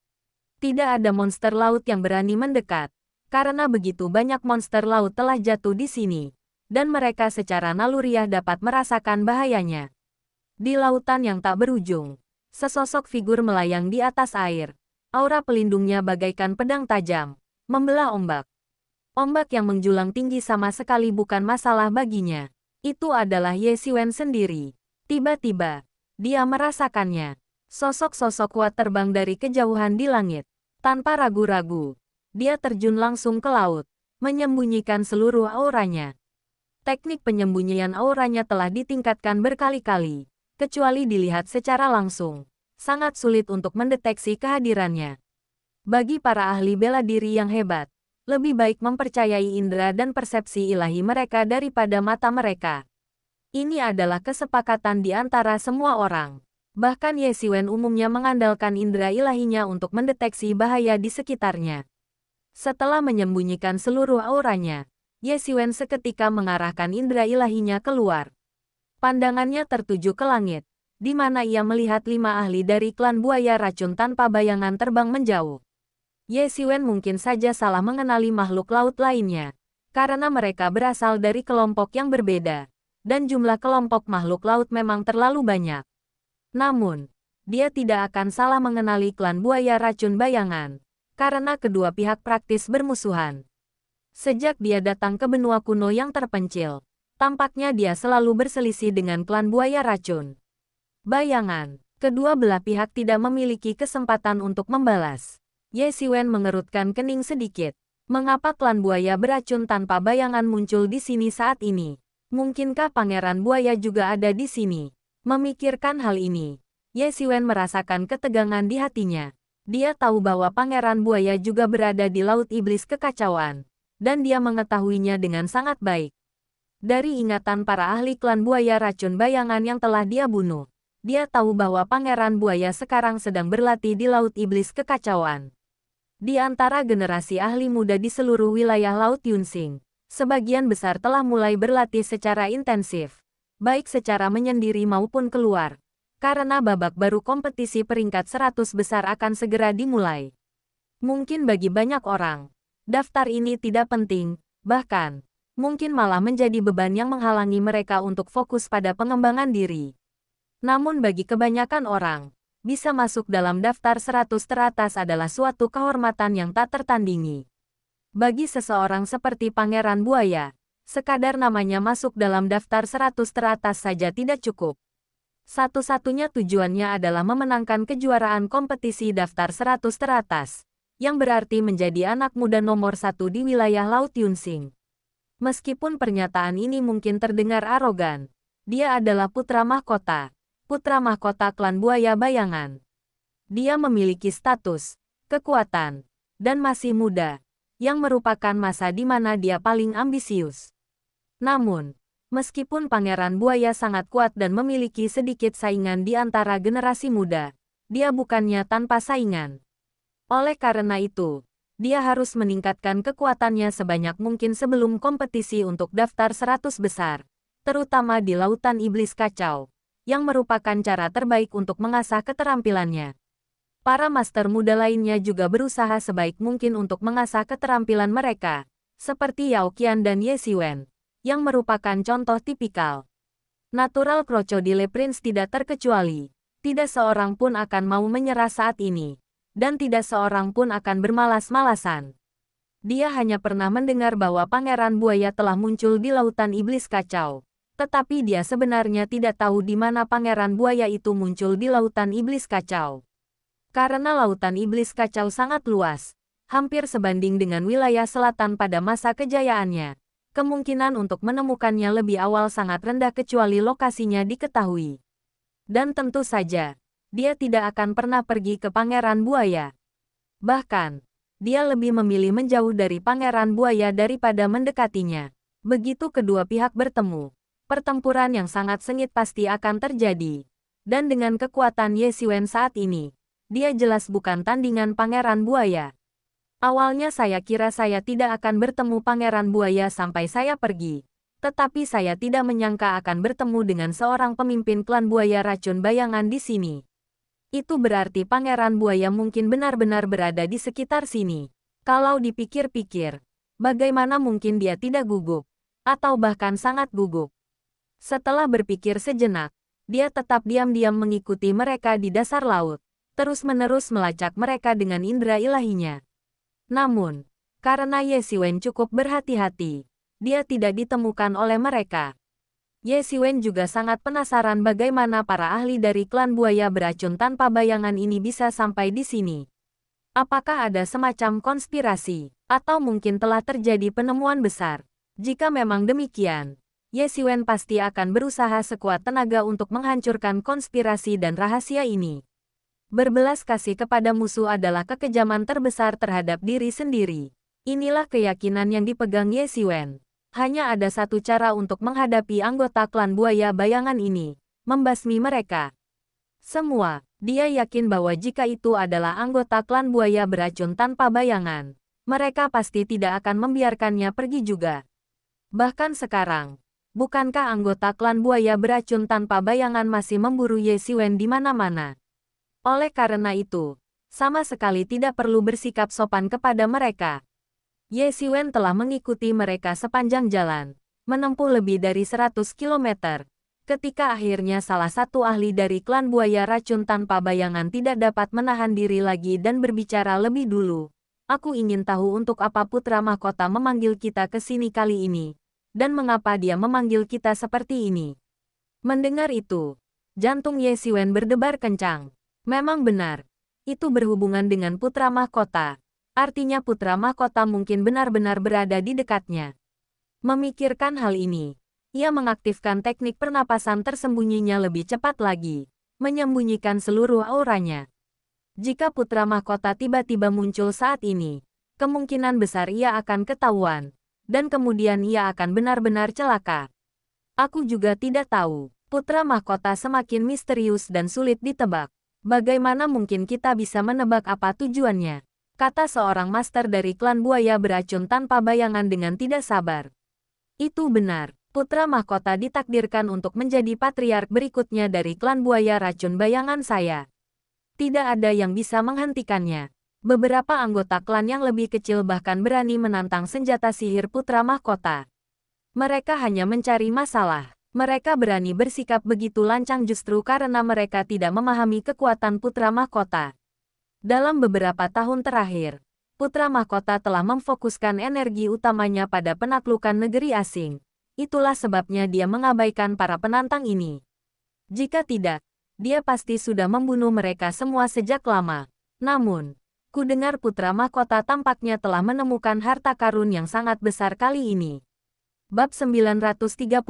Speaker 1: tidak ada monster laut yang berani mendekat, karena begitu banyak monster laut telah jatuh di sini, dan mereka secara naluriah dapat merasakan bahayanya. Di lautan yang tak berujung, sesosok figur melayang di atas air, aura pelindungnya bagaikan pedang tajam, membelah ombak. Ombak yang menjulang tinggi sama sekali bukan masalah baginya. Itu adalah Ye Siwen sendiri. Tiba-tiba, dia merasakannya. Sosok-sosok kuat terbang dari kejauhan di langit. Tanpa ragu-ragu, dia terjun langsung ke laut, menyembunyikan seluruh auranya. Teknik penyembunyian auranya telah ditingkatkan berkali-kali, kecuali dilihat secara langsung. Sangat sulit untuk mendeteksi kehadirannya. Bagi para ahli bela diri yang hebat, lebih baik mempercayai indera dan persepsi ilahi mereka daripada mata mereka. Ini adalah kesepakatan di antara semua orang. Bahkan Ye Siwen umumnya mengandalkan indera ilahinya untuk mendeteksi bahaya di sekitarnya. Setelah menyembunyikan seluruh auranya, Ye Siwen seketika mengarahkan indera ilahinya keluar. Pandangannya tertuju ke langit, di mana ia melihat 5 ahli dari klan buaya racun tanpa bayangan terbang menjauh. Ye Siwen mungkin saja salah mengenali makhluk laut lainnya, karena mereka berasal dari kelompok yang berbeda, dan jumlah kelompok makhluk laut memang terlalu banyak. Namun, dia tidak akan salah mengenali klan buaya racun bayangan, karena kedua pihak praktis bermusuhan. Sejak dia datang ke benua kuno yang terpencil, tampaknya dia selalu berselisih dengan klan buaya racun bayangan. Kedua belah pihak tidak memiliki kesempatan untuk membalas. Ye Siwen mengerutkan kening sedikit. Mengapa klan buaya beracun tanpa bayangan muncul di sini saat ini? Mungkinkah pangeran buaya juga ada di sini? Memikirkan hal ini, Ye Siwen merasakan ketegangan di hatinya. Dia tahu bahwa pangeran buaya juga berada di laut iblis kekacauan, dan dia mengetahuinya dengan sangat baik. Dari ingatan para ahli klan buaya racun bayangan yang telah dia bunuh, dia tahu bahwa pangeran buaya sekarang sedang berlatih di laut iblis kekacauan. Di antara generasi ahli muda di seluruh wilayah Laut Yunsing, sebagian besar telah mulai berlatih secara intensif. baik secara menyendiri maupun keluar. Karena babak baru kompetisi peringkat 100 besar akan segera dimulai. Mungkin bagi banyak orang, daftar ini tidak penting, bahkan mungkin malah menjadi beban yang menghalangi mereka untuk fokus pada pengembangan diri. Namun bagi kebanyakan orang, bisa masuk dalam daftar 100 teratas adalah suatu kehormatan yang tak tertandingi. Bagi seseorang seperti Pangeran Buaya, sekadar namanya masuk dalam daftar 100 teratas saja tidak cukup. Satu-satunya tujuannya adalah memenangkan kejuaraan kompetisi daftar 100 teratas, yang berarti menjadi anak muda nomor 1 di wilayah Laut Yunsing. Meskipun pernyataan ini mungkin terdengar arogan, dia adalah putra mahkota klan buaya bayangan. Dia memiliki status, kekuatan, dan masih muda, yang merupakan masa di mana dia paling ambisius. Namun, meskipun Pangeran Buaya sangat kuat dan memiliki sedikit saingan di antara generasi muda, dia bukannya tanpa saingan. Oleh karena itu, dia harus meningkatkan kekuatannya sebanyak mungkin sebelum kompetisi untuk daftar 100 besar, terutama di Lautan Iblis Kacau, yang merupakan cara terbaik untuk mengasah keterampilannya. Para master muda lainnya juga berusaha sebaik mungkin untuk mengasah keterampilan mereka, seperti Yao Qian dan Ye Xiwen, yang merupakan contoh tipikal. Natural Crocodile Prince tidak terkecuali. Tidak seorang pun akan mau menyerah saat ini, dan tidak seorang pun akan bermalas-malasan. Dia hanya pernah mendengar bahwa Pangeran Buaya telah muncul di Lautan Iblis Kacau. Tetapi dia sebenarnya tidak tahu di mana Pangeran Buaya itu muncul di Lautan Iblis Kacau. Karena Lautan Iblis Kacau sangat luas, hampir sebanding dengan wilayah selatan pada masa kejayaannya, kemungkinan untuk menemukannya lebih awal sangat rendah kecuali lokasinya diketahui. Dan tentu saja, dia tidak akan pernah pergi ke Pangeran Buaya. Bahkan, dia lebih memilih menjauh dari Pangeran Buaya daripada mendekatinya. Begitu kedua pihak bertemu, pertempuran yang sangat sengit pasti akan terjadi. Dan dengan kekuatan Ye Xiwen saat ini, dia jelas bukan tandingan Pangeran Buaya. Awalnya saya kira saya tidak akan bertemu Pangeran Buaya sampai saya pergi. Tetapi saya tidak menyangka akan bertemu dengan seorang pemimpin klan buaya racun bayangan di sini. Itu berarti Pangeran Buaya mungkin benar-benar berada di sekitar sini. Kalau dipikir-pikir, bagaimana mungkin dia tidak gugup, atau bahkan sangat gugup. Setelah berpikir sejenak, dia tetap diam-diam mengikuti mereka di dasar laut, terus-menerus melacak mereka dengan indera ilahinya. Namun, karena Ye Xiwen cukup berhati-hati, dia tidak ditemukan oleh mereka. Ye Xiwen juga sangat penasaran bagaimana para ahli dari klan buaya beracun tanpa bayangan ini bisa sampai di sini. Apakah ada semacam konspirasi, atau mungkin telah terjadi penemuan besar? Jika memang demikian, Ye Xiwen pasti akan berusaha sekuat tenaga untuk menghancurkan konspirasi dan rahasia ini. Berbelas kasih kepada musuh adalah kekejaman terbesar terhadap diri sendiri. Inilah keyakinan yang dipegang Ye Xiwen. Hanya ada satu cara untuk menghadapi anggota klan buaya bayangan ini, membasmi mereka. Dia yakin bahwa jika itu adalah anggota klan buaya beracun tanpa bayangan, mereka pasti tidak akan membiarkannya pergi juga. Bahkan sekarang, bukankah anggota klan buaya beracun tanpa bayangan masih memburu Ye Xiwen di mana-mana? Oleh karena itu, sama sekali tidak perlu bersikap sopan kepada mereka. Ye Xiwen telah mengikuti mereka sepanjang jalan, menempuh lebih dari 100 km. Ketika akhirnya salah satu ahli dari klan buaya racun tanpa bayangan tidak dapat menahan diri lagi dan berbicara lebih dulu. Aku ingin tahu untuk apa putra mahkota memanggil kita ke sini kali ini. Dan mengapa dia memanggil kita seperti ini? Mendengar itu, jantung Ye Xiwen berdebar kencang. Memang benar, itu berhubungan dengan putra mahkota. Artinya putra mahkota mungkin benar-benar berada di dekatnya. Memikirkan hal ini, ia mengaktifkan teknik pernapasan tersembunyinya lebih cepat lagi, menyembunyikan seluruh auranya. Jika putra mahkota tiba-tiba muncul saat ini, kemungkinan besar ia akan ketahuan. Dan kemudian ia akan benar-benar celaka. Aku juga tidak tahu, putra mahkota semakin misterius dan sulit ditebak. Bagaimana mungkin kita bisa menebak apa tujuannya? Kata seorang master dari klan buaya beracun tanpa bayangan dengan tidak sabar. Itu benar, Putra mahkota ditakdirkan untuk menjadi patriark berikutnya dari klan buaya racun bayangan saya. Tidak ada yang bisa menghentikannya. Beberapa anggota klan yang lebih kecil bahkan berani menantang senjata sihir putra mahkota. Mereka hanya mencari masalah. Mereka berani bersikap begitu lancang justru karena mereka tidak memahami kekuatan putra mahkota. Dalam beberapa tahun terakhir, putra mahkota telah memfokuskan energi utamanya pada penaklukan negeri asing. Itulah sebabnya dia mengabaikan para penantang ini. Jika tidak, dia pasti sudah membunuh mereka semua sejak lama. Namun, ku dengar putra mahkota tampaknya telah menemukan harta karun yang sangat besar kali ini. Bab 934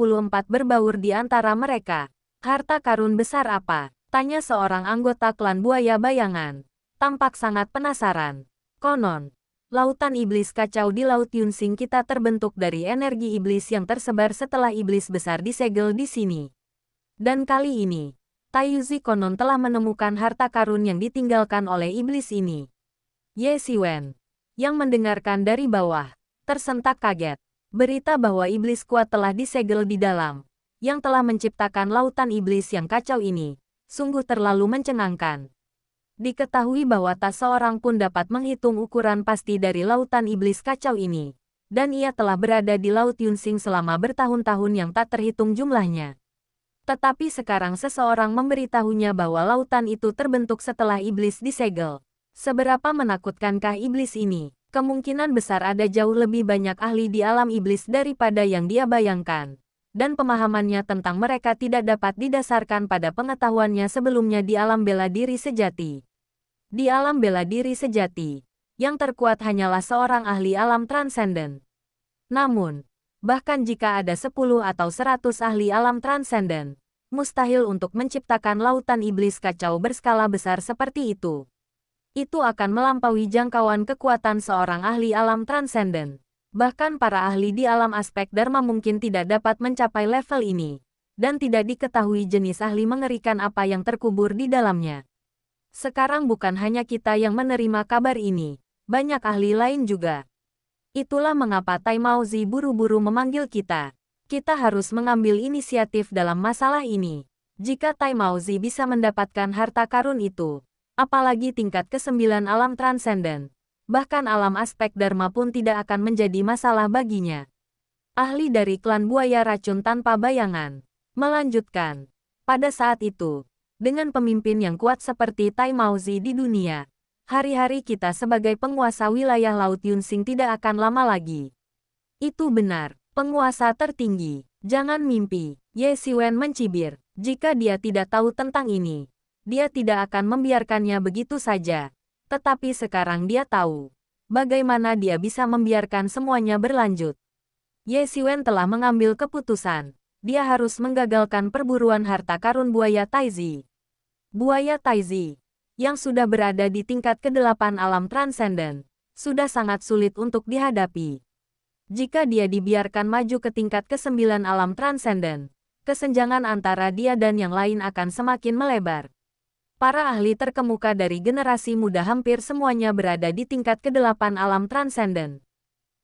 Speaker 1: berbaur di antara mereka. Harta karun besar apa? Tanya seorang anggota klan buaya bayangan. Tampak sangat penasaran. Konon, lautan iblis kacau di Laut Yunsing kita terbentuk dari energi iblis yang tersebar setelah iblis besar disegel di sini. Dan kali ini, Taiyuzi konon telah menemukan harta karun yang ditinggalkan oleh iblis ini. Ye Siwen, yang mendengarkan dari bawah, tersentak kaget. Berita bahwa iblis kuat telah disegel di dalam, yang telah menciptakan lautan iblis yang kacau ini, sungguh terlalu mencengangkan. Diketahui bahwa tak seorang pun dapat menghitung ukuran pasti dari lautan iblis kacau ini, dan ia telah berada di Laut Yunsing selama bertahun-tahun yang tak terhitung jumlahnya. Tetapi sekarang seseorang memberitahunya bahwa lautan itu terbentuk setelah iblis disegel. Seberapa menakutkankah iblis ini? Kemungkinan besar ada jauh lebih banyak ahli di alam iblis daripada yang dia bayangkan. Dan pemahamannya tentang mereka tidak dapat didasarkan pada pengetahuannya sebelumnya di alam bela diri sejati. Di alam bela diri sejati, yang terkuat hanyalah seorang ahli alam transenden. Namun, bahkan jika ada 10 atau 100 ahli alam transenden, mustahil untuk menciptakan lautan iblis kacau berskala besar seperti itu. Itu akan melampaui jangkauan kekuatan seorang ahli alam transenden. Bahkan para ahli di alam aspek dharma mungkin tidak dapat mencapai level ini. Dan tidak diketahui jenis ahli mengerikan apa yang terkubur di dalamnya. Sekarang bukan hanya kita yang menerima kabar ini. Banyak ahli lain juga. Itulah mengapa Tai Maozi buru-buru memanggil kita. Kita harus mengambil inisiatif dalam masalah ini. Jika Tai Maozi bisa mendapatkan harta karun itu, apalagi tingkat ke-9 alam transenden, bahkan alam aspek dharma pun tidak akan menjadi masalah baginya. Ahli dari klan buaya racun tanpa bayangan melanjutkan, pada saat itu, dengan pemimpin yang kuat seperti Tai Maozi di dunia, hari-hari kita sebagai penguasa wilayah Laut Yunsing tidak akan lama lagi. Itu benar, penguasa tertinggi, jangan mimpi. Ye Siwen mencibir, jika dia tidak tahu tentang ini, dia tidak akan membiarkannya begitu saja. Tetapi sekarang dia tahu bagaimana dia bisa membiarkan semuanya berlanjut. Ye Siwen telah mengambil keputusan. Dia harus menggagalkan perburuan harta karun buaya Taizi. Buaya Taizi, yang sudah berada di tingkat ke-8 alam transenden, sudah sangat sulit untuk dihadapi. Jika dia dibiarkan maju ke tingkat ke-9 alam transenden, kesenjangan antara dia dan yang lain akan semakin melebar. Para ahli terkemuka dari generasi muda hampir semuanya berada di tingkat ke-8 alam transenden.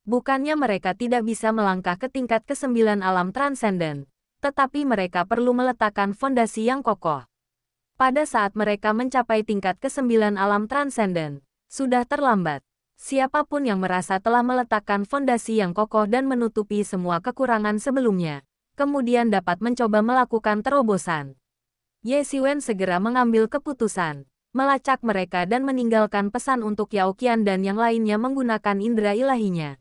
Speaker 1: Bukannya mereka tidak bisa melangkah ke tingkat ke-9 alam transenden, tetapi mereka perlu meletakkan fondasi yang kokoh. Pada saat mereka mencapai tingkat ke-9 alam transenden, sudah terlambat. Siapapun yang merasa telah meletakkan fondasi yang kokoh dan menutupi semua kekurangan sebelumnya, kemudian dapat mencoba melakukan terobosan. Ye Siwen segera mengambil keputusan, melacak mereka dan meninggalkan pesan untuk Yao Qian dan yang lainnya menggunakan indera ilahinya.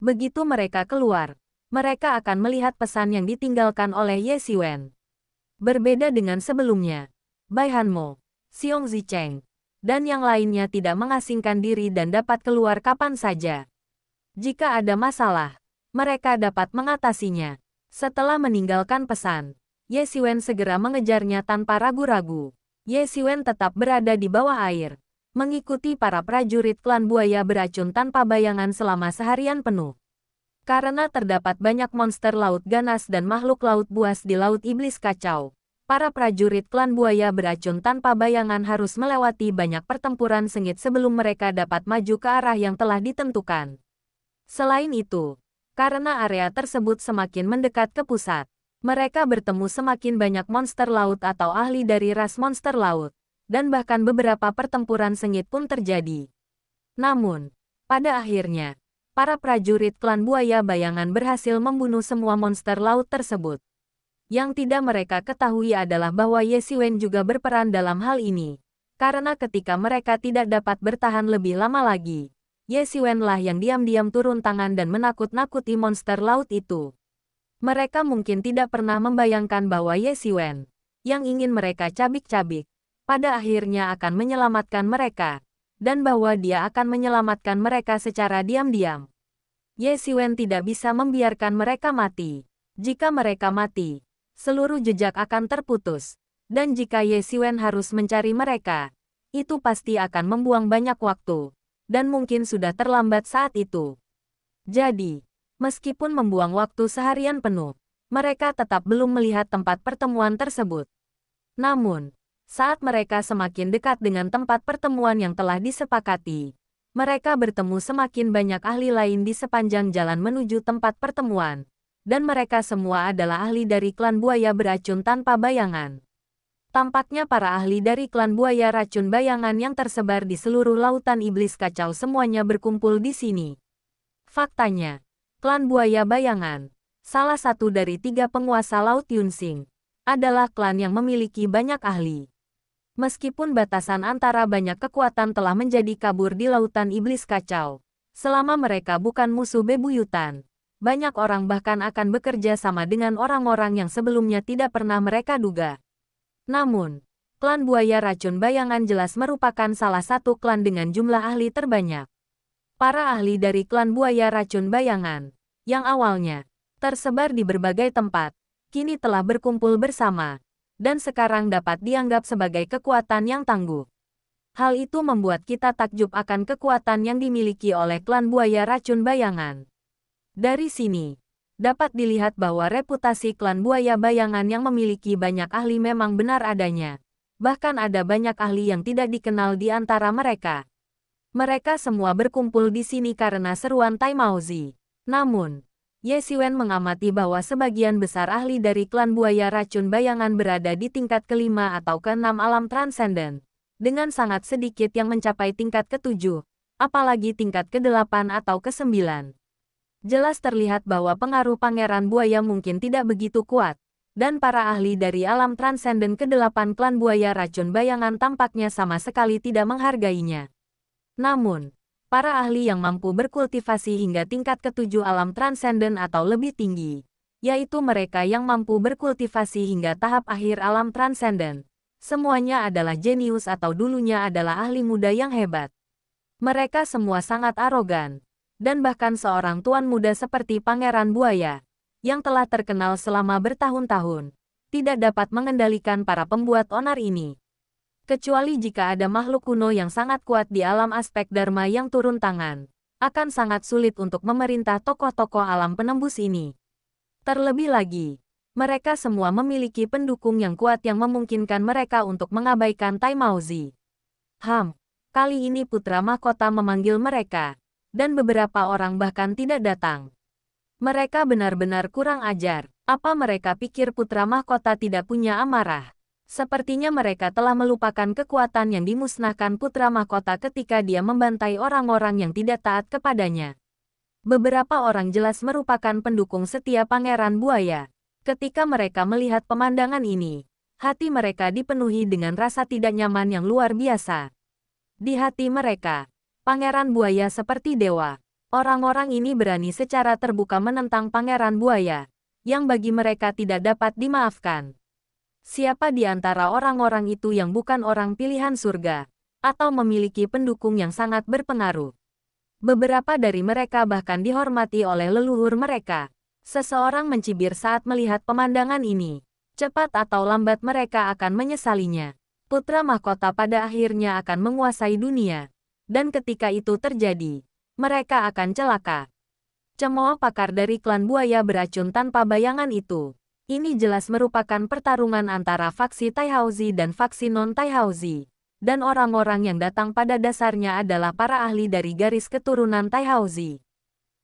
Speaker 1: Begitu mereka keluar, mereka akan melihat pesan yang ditinggalkan oleh Ye Siwen. Berbeda dengan sebelumnya, Bai Hanmo, Xiong Zicheng, dan yang lainnya tidak mengasingkan diri dan dapat keluar kapan saja. Jika ada masalah, mereka dapat mengatasinya. Setelah meninggalkan pesan, Ye Siwen segera mengejarnya tanpa ragu-ragu. Ye Siwen tetap berada di bawah air, mengikuti para prajurit klan buaya beracun tanpa bayangan selama seharian penuh. Karena terdapat banyak monster laut ganas dan makhluk laut buas di Laut Iblis Kacau, para prajurit klan buaya beracun tanpa bayangan harus melewati banyak pertempuran sengit sebelum mereka dapat maju ke arah yang telah ditentukan. Selain itu, Karena area tersebut semakin mendekat ke pusat, mereka bertemu semakin banyak monster laut atau ahli dari ras monster laut, dan bahkan beberapa pertempuran sengit pun terjadi. Namun, pada akhirnya, para prajurit klan buaya bayangan berhasil membunuh semua monster laut tersebut. Yang tidak mereka ketahui adalah bahwa Ye Xiwen juga berperan dalam hal ini. Karena ketika mereka tidak dapat bertahan lebih lama lagi, Ye Xiwen lah yang diam-diam turun tangan dan menakut-nakuti monster laut itu. Mereka mungkin tidak pernah membayangkan bahwa Ye Xiwen, yang ingin mereka cabik-cabik, pada akhirnya akan menyelamatkan mereka, dan bahwa dia akan menyelamatkan mereka secara diam-diam. Ye Xiwen tidak bisa membiarkan mereka mati. Jika mereka mati, seluruh jejak akan terputus, dan jika Ye Xiwen harus mencari mereka, itu pasti akan membuang banyak waktu, dan mungkin sudah terlambat saat itu. Jadi, meskipun membuang waktu seharian penuh, mereka tetap belum melihat tempat pertemuan tersebut. Namun, saat mereka semakin dekat dengan tempat pertemuan yang telah disepakati, mereka bertemu semakin banyak ahli lain di sepanjang jalan menuju tempat pertemuan, dan mereka semua adalah ahli dari klan buaya beracun tanpa bayangan. Tampaknya para ahli dari klan buaya racun bayangan yang tersebar di seluruh lautan iblis kacau semuanya berkumpul di sini. Faktanya, klan buaya bayangan, salah satu dari 3 penguasa laut Yunsing, adalah klan yang memiliki banyak ahli. Meskipun batasan antara banyak kekuatan telah menjadi kabur di lautan iblis kacau, selama mereka bukan musuh bebuyutan, banyak orang bahkan akan bekerja sama dengan orang-orang yang sebelumnya tidak pernah mereka duga. Namun, klan buaya racun bayangan jelas merupakan salah satu klan dengan jumlah ahli terbanyak. Para ahli dari klan buaya racun bayangan, yang awalnya tersebar di berbagai tempat, kini telah berkumpul bersama, dan sekarang dapat dianggap sebagai kekuatan yang tangguh. Hal itu membuat kita takjub akan kekuatan yang dimiliki oleh klan buaya racun bayangan. Dari sini, dapat dilihat bahwa reputasi klan buaya bayangan yang memiliki banyak ahli memang benar adanya. Bahkan ada banyak ahli yang tidak dikenal di antara mereka. Mereka semua berkumpul di sini karena seruan Tai Maozi. Namun, Ye Xiwen mengamati bahwa sebagian besar ahli dari klan buaya racun bayangan berada di tingkat ke-5 atau ke-6 alam transenden, dengan sangat sedikit yang mencapai tingkat ke-7, apalagi tingkat ke-8 atau ke-9. Jelas terlihat bahwa pengaruh Pangeran Buaya mungkin tidak begitu kuat, dan para ahli dari alam transenden ke-8 klan buaya racun bayangan tampaknya sama sekali tidak menghargainya. Namun, para ahli yang mampu berkultivasi hingga tingkat ke-7 alam transenden atau lebih tinggi, yaitu mereka yang mampu berkultivasi hingga tahap akhir alam transenden, semuanya adalah jenius atau dulunya adalah ahli muda yang hebat. Mereka semua sangat arogan. Dan bahkan seorang tuan muda seperti Pangeran Buaya, yang telah terkenal selama bertahun-tahun, tidak dapat mengendalikan para pembuat onar ini. Kecuali jika ada makhluk kuno yang sangat kuat di alam aspek Dharma yang turun tangan, akan sangat sulit untuk memerintah tokoh-tokoh alam penembus ini. Terlebih lagi, mereka semua memiliki pendukung yang kuat yang memungkinkan mereka untuk mengabaikan Tai Maozi. Kali ini putra mahkota memanggil mereka. Dan beberapa orang bahkan tidak datang. Mereka benar-benar kurang ajar. Apa mereka pikir putra mahkota tidak punya amarah? Sepertinya mereka telah melupakan kekuatan yang dimusnahkan putra mahkota ketika dia membantai orang-orang yang tidak taat kepadanya. Beberapa orang jelas merupakan pendukung setia Pangeran Buaya. Ketika mereka melihat pemandangan ini, hati mereka dipenuhi dengan rasa tidak nyaman yang luar biasa. Di hati mereka, Pangeran Buaya seperti dewa. Orang-orang ini berani secara terbuka menentang Pangeran Buaya, yang bagi mereka tidak dapat dimaafkan. Siapa di antara orang-orang itu yang bukan orang pilihan surga, atau memiliki pendukung yang sangat berpengaruh? Beberapa dari mereka bahkan dihormati oleh leluhur mereka. Seseorang mencibir saat melihat pemandangan ini. Cepat atau lambat mereka akan menyesalinya. Putra mahkota pada akhirnya akan menguasai dunia. Dan ketika itu terjadi, mereka akan celaka. Cemooh pakar dari klan buaya beracun tanpa bayangan itu. Ini jelas merupakan pertarungan antara faksi Taihaozi dan faksi non-Taihaozi. Dan orang-orang yang datang pada dasarnya adalah para ahli dari garis keturunan Taihaozi.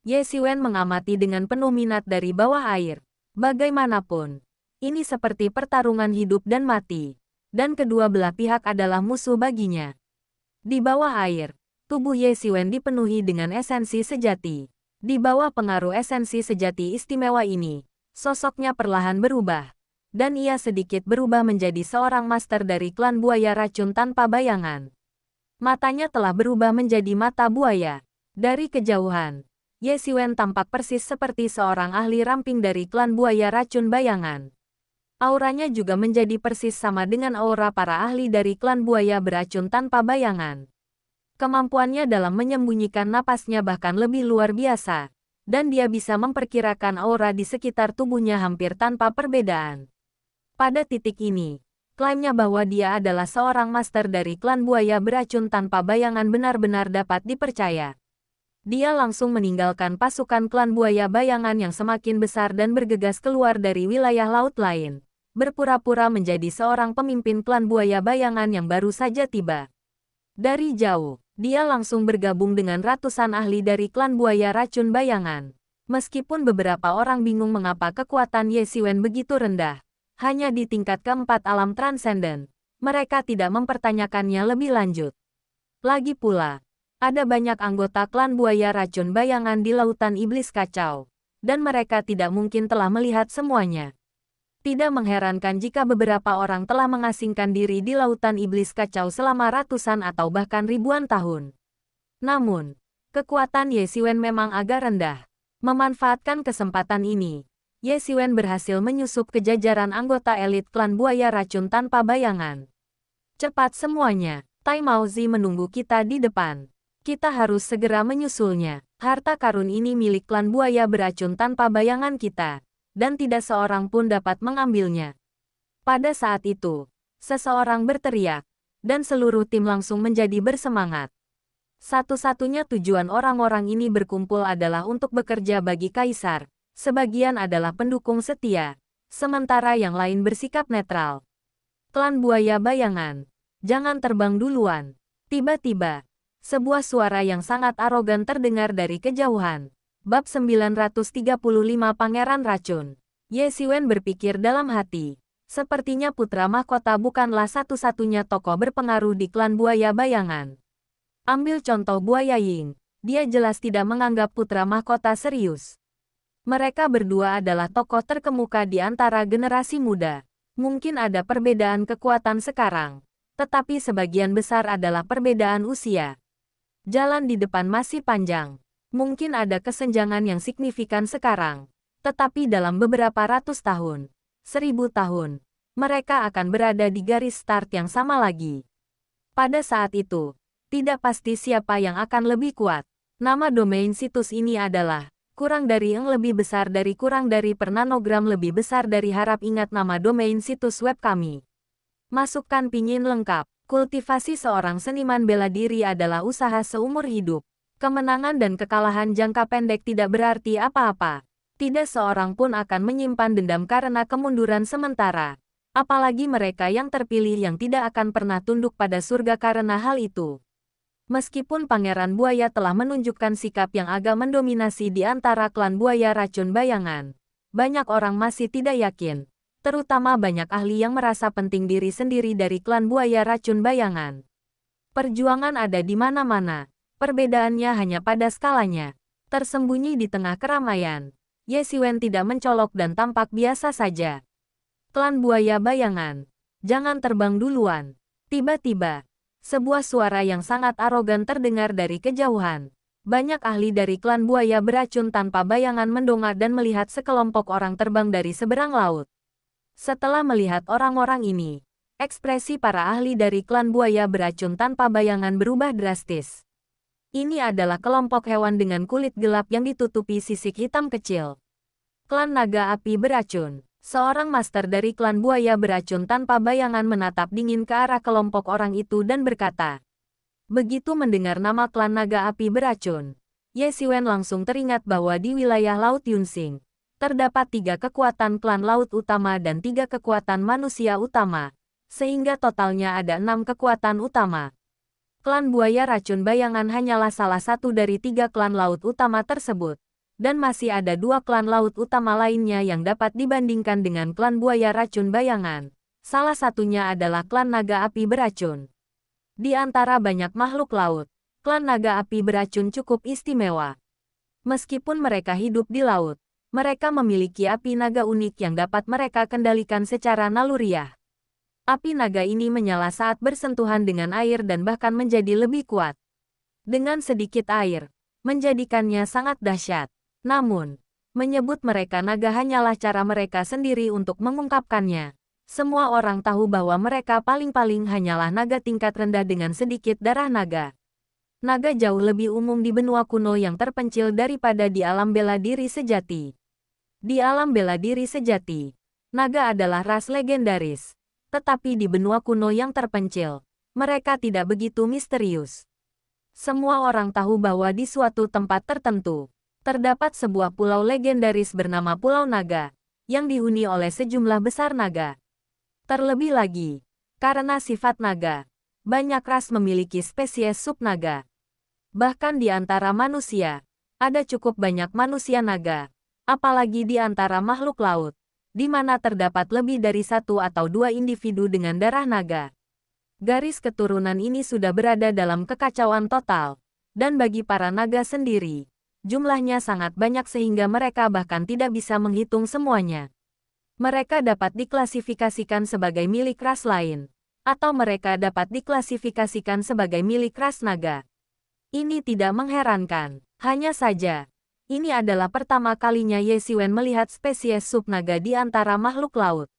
Speaker 1: Ye Xiwen mengamati dengan penuh minat dari bawah air. Bagaimanapun, ini seperti pertarungan hidup dan mati. Dan kedua belah pihak adalah musuh baginya. Di bawah air, tubuh Ye Xiwen dipenuhi dengan esensi sejati. Di bawah pengaruh esensi sejati istimewa ini, sosoknya perlahan berubah. Dan ia sedikit berubah menjadi seorang master dari klan buaya racun tanpa bayangan. Matanya telah berubah menjadi mata buaya. Dari kejauhan, Ye Xiwen tampak persis seperti seorang ahli ramping dari klan buaya racun bayangan. Auranya juga menjadi persis sama dengan aura para ahli dari klan buaya beracun tanpa bayangan. Kemampuannya dalam menyembunyikan napasnya bahkan lebih luar biasa. Dan dia bisa memperkirakan aura di sekitar tubuhnya hampir tanpa perbedaan. Pada titik ini, klaimnya bahwa dia adalah seorang master dari klan buaya beracun tanpa bayangan benar-benar dapat dipercaya. Dia langsung meninggalkan pasukan klan buaya bayangan yang semakin besar dan bergegas keluar dari wilayah laut lain, berpura-pura menjadi seorang pemimpin klan buaya bayangan yang baru saja tiba. Dari jauh, dia langsung bergabung dengan ratusan ahli dari klan buaya racun bayangan. Meskipun beberapa orang bingung mengapa kekuatan Ye Xiwen begitu rendah, hanya di tingkat keempat alam transenden, mereka tidak mempertanyakannya lebih lanjut. Lagi pula, ada banyak anggota klan buaya racun bayangan di lautan iblis kacau, dan mereka tidak mungkin telah melihat semuanya. Tidak mengherankan jika beberapa orang telah mengasingkan diri di lautan iblis kacau selama ratusan atau bahkan ribuan tahun. Namun, kekuatan Ye Xiwen memang agak rendah. Memanfaatkan kesempatan ini, Ye Xiwen berhasil menyusup ke jajaran anggota elit klan buaya racun tanpa bayangan. Cepat semuanya, Tai Maozi menunggu kita di depan. Kita harus segera menyusulnya. Harta karun ini milik klan buaya beracun tanpa bayangan kita, dan tidak seorang pun dapat mengambilnya. Pada saat itu, seseorang berteriak, dan seluruh tim langsung menjadi bersemangat. Satu-satunya tujuan orang-orang ini berkumpul adalah untuk bekerja bagi Kaisar. Sebagian adalah pendukung setia, sementara yang lain bersikap netral. Klan buaya bayangan, jangan terbang duluan. Tiba-tiba, sebuah suara yang sangat arogan terdengar dari kejauhan. Bab 935 Pangeran Racun. Ye Xiwen berpikir dalam hati. Sepertinya putra mahkota bukanlah satu-satunya tokoh berpengaruh di klan buaya bayangan. Ambil contoh Buaya Ying. Dia jelas tidak menganggap putra mahkota serius. Mereka berdua adalah tokoh terkemuka di antara generasi muda. Mungkin ada perbedaan kekuatan sekarang, tetapi sebagian besar adalah perbedaan usia. Jalan di depan masih panjang. Mungkin ada kesenjangan yang signifikan sekarang, tetapi dalam beberapa ratus tahun, 1000 tahun, mereka akan berada di garis start yang sama lagi. Pada saat itu, tidak pasti siapa yang akan lebih kuat. Nama domain situs ini adalah kurang dari yang lebih besar dari kurang dari per nanogram lebih besar dari harap. Ingat nama domain situs web kami. Masukkan pinyin lengkap. Kultivasi seorang seniman bela diri adalah usaha seumur hidup. Kemenangan dan kekalahan jangka pendek tidak berarti apa-apa. Tidak seorang pun akan menyimpan dendam karena kemunduran sementara. Apalagi mereka yang terpilih yang tidak akan pernah tunduk pada surga karena hal itu. Meskipun Pangeran Buaya telah menunjukkan sikap yang agak mendominasi di antara klan buaya racun bayangan, banyak orang masih tidak yakin, terutama banyak ahli yang merasa penting diri sendiri dari klan buaya racun bayangan. Perjuangan ada di mana-mana, perbedaannya hanya pada skalanya. Tersembunyi di tengah keramaian, Ye Xiwen tidak mencolok dan tampak biasa saja. Klan buaya bayangan, jangan terbang duluan. Tiba-tiba, sebuah suara yang sangat arogan terdengar dari kejauhan. Banyak ahli dari klan buaya beracun tanpa bayangan mendongak dan melihat sekelompok orang terbang dari seberang laut. Setelah melihat orang-orang ini, ekspresi para ahli dari klan buaya beracun tanpa bayangan berubah drastis. Ini adalah kelompok hewan dengan kulit gelap yang ditutupi sisik hitam kecil. Klan naga api beracun. Seorang master dari klan buaya beracun tanpa bayangan menatap dingin ke arah kelompok orang itu dan berkata. Begitu mendengar nama klan naga api beracun, Ye Xiwen langsung teringat bahwa di wilayah Laut Yunsing, terdapat 3 kekuatan klan laut utama dan 3 kekuatan manusia utama, sehingga totalnya ada 6 kekuatan utama. Klan buaya racun bayangan hanyalah salah satu dari 3 klan laut utama tersebut. Dan masih ada dua klan laut utama lainnya yang dapat dibandingkan dengan klan buaya racun bayangan. Salah satunya adalah klan naga api beracun. Di antara banyak makhluk laut, klan naga api beracun cukup istimewa. Meskipun mereka hidup di laut, mereka memiliki api naga unik yang dapat mereka kendalikan secara naluriah. Api naga ini menyala saat bersentuhan dengan air dan bahkan menjadi lebih kuat. Dengan sedikit air, menjadikannya sangat dahsyat. Namun, menyebut mereka naga hanyalah cara mereka sendiri untuk mengungkapkannya. Semua orang tahu bahwa mereka paling-paling hanyalah naga tingkat rendah dengan sedikit darah naga. Naga jauh lebih umum di benua kuno yang terpencil daripada di alam bela diri sejati. Di alam bela diri sejati, naga adalah ras legendaris. Tetapi di benua kuno yang terpencil, mereka tidak begitu misterius. Semua orang tahu bahwa di suatu tempat tertentu, terdapat sebuah pulau legendaris bernama Pulau Naga, yang dihuni oleh sejumlah besar naga. Terlebih lagi, karena sifat naga, banyak ras memiliki spesies subnaga. Bahkan di antara manusia, ada cukup banyak manusia naga. Apalagi di antara makhluk laut, di mana terdapat lebih dari satu atau dua individu dengan darah naga. Garis keturunan ini sudah berada dalam kekacauan total, dan bagi para naga sendiri, jumlahnya sangat banyak sehingga mereka bahkan tidak bisa menghitung semuanya. Mereka dapat diklasifikasikan sebagai milik ras lain, atau mereka dapat diklasifikasikan sebagai milik ras naga. Ini tidak mengherankan, hanya saja, ini adalah pertama kalinya Ye Xiwen melihat spesies subnaga di antara makhluk laut.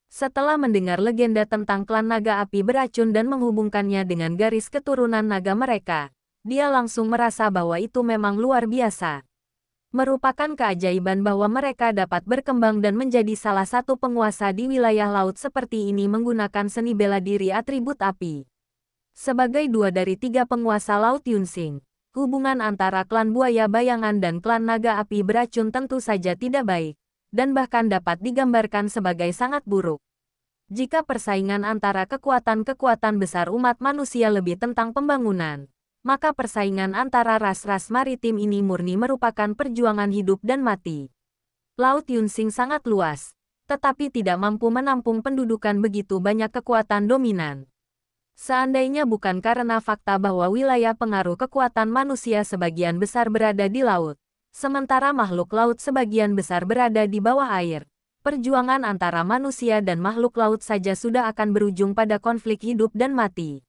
Speaker 1: Setelah mendengar legenda tentang klan naga api beracun dan menghubungkannya dengan garis keturunan naga mereka, dia langsung merasa bahwa itu memang luar biasa. Merupakan keajaiban bahwa mereka dapat berkembang dan menjadi salah satu penguasa di wilayah laut seperti ini menggunakan seni bela diri atribut api. Sebagai dua dari tiga penguasa laut Yunsing, hubungan antara klan buaya bayangan dan klan naga api beracun tentu saja tidak baik, dan bahkan dapat digambarkan sebagai sangat buruk. Jika persaingan antara kekuatan-kekuatan besar umat manusia lebih tentang pembangunan, maka persaingan antara ras-ras maritim ini murni merupakan perjuangan hidup dan mati. Laut Yunsing sangat luas, tetapi tidak mampu menampung pendudukan begitu banyak kekuatan dominan. Seandainya bukan karena fakta bahwa wilayah pengaruh kekuatan manusia sebagian besar berada di laut, sementara makhluk laut sebagian besar berada di bawah air, perjuangan antara manusia dan makhluk laut saja sudah akan berujung pada konflik hidup dan mati.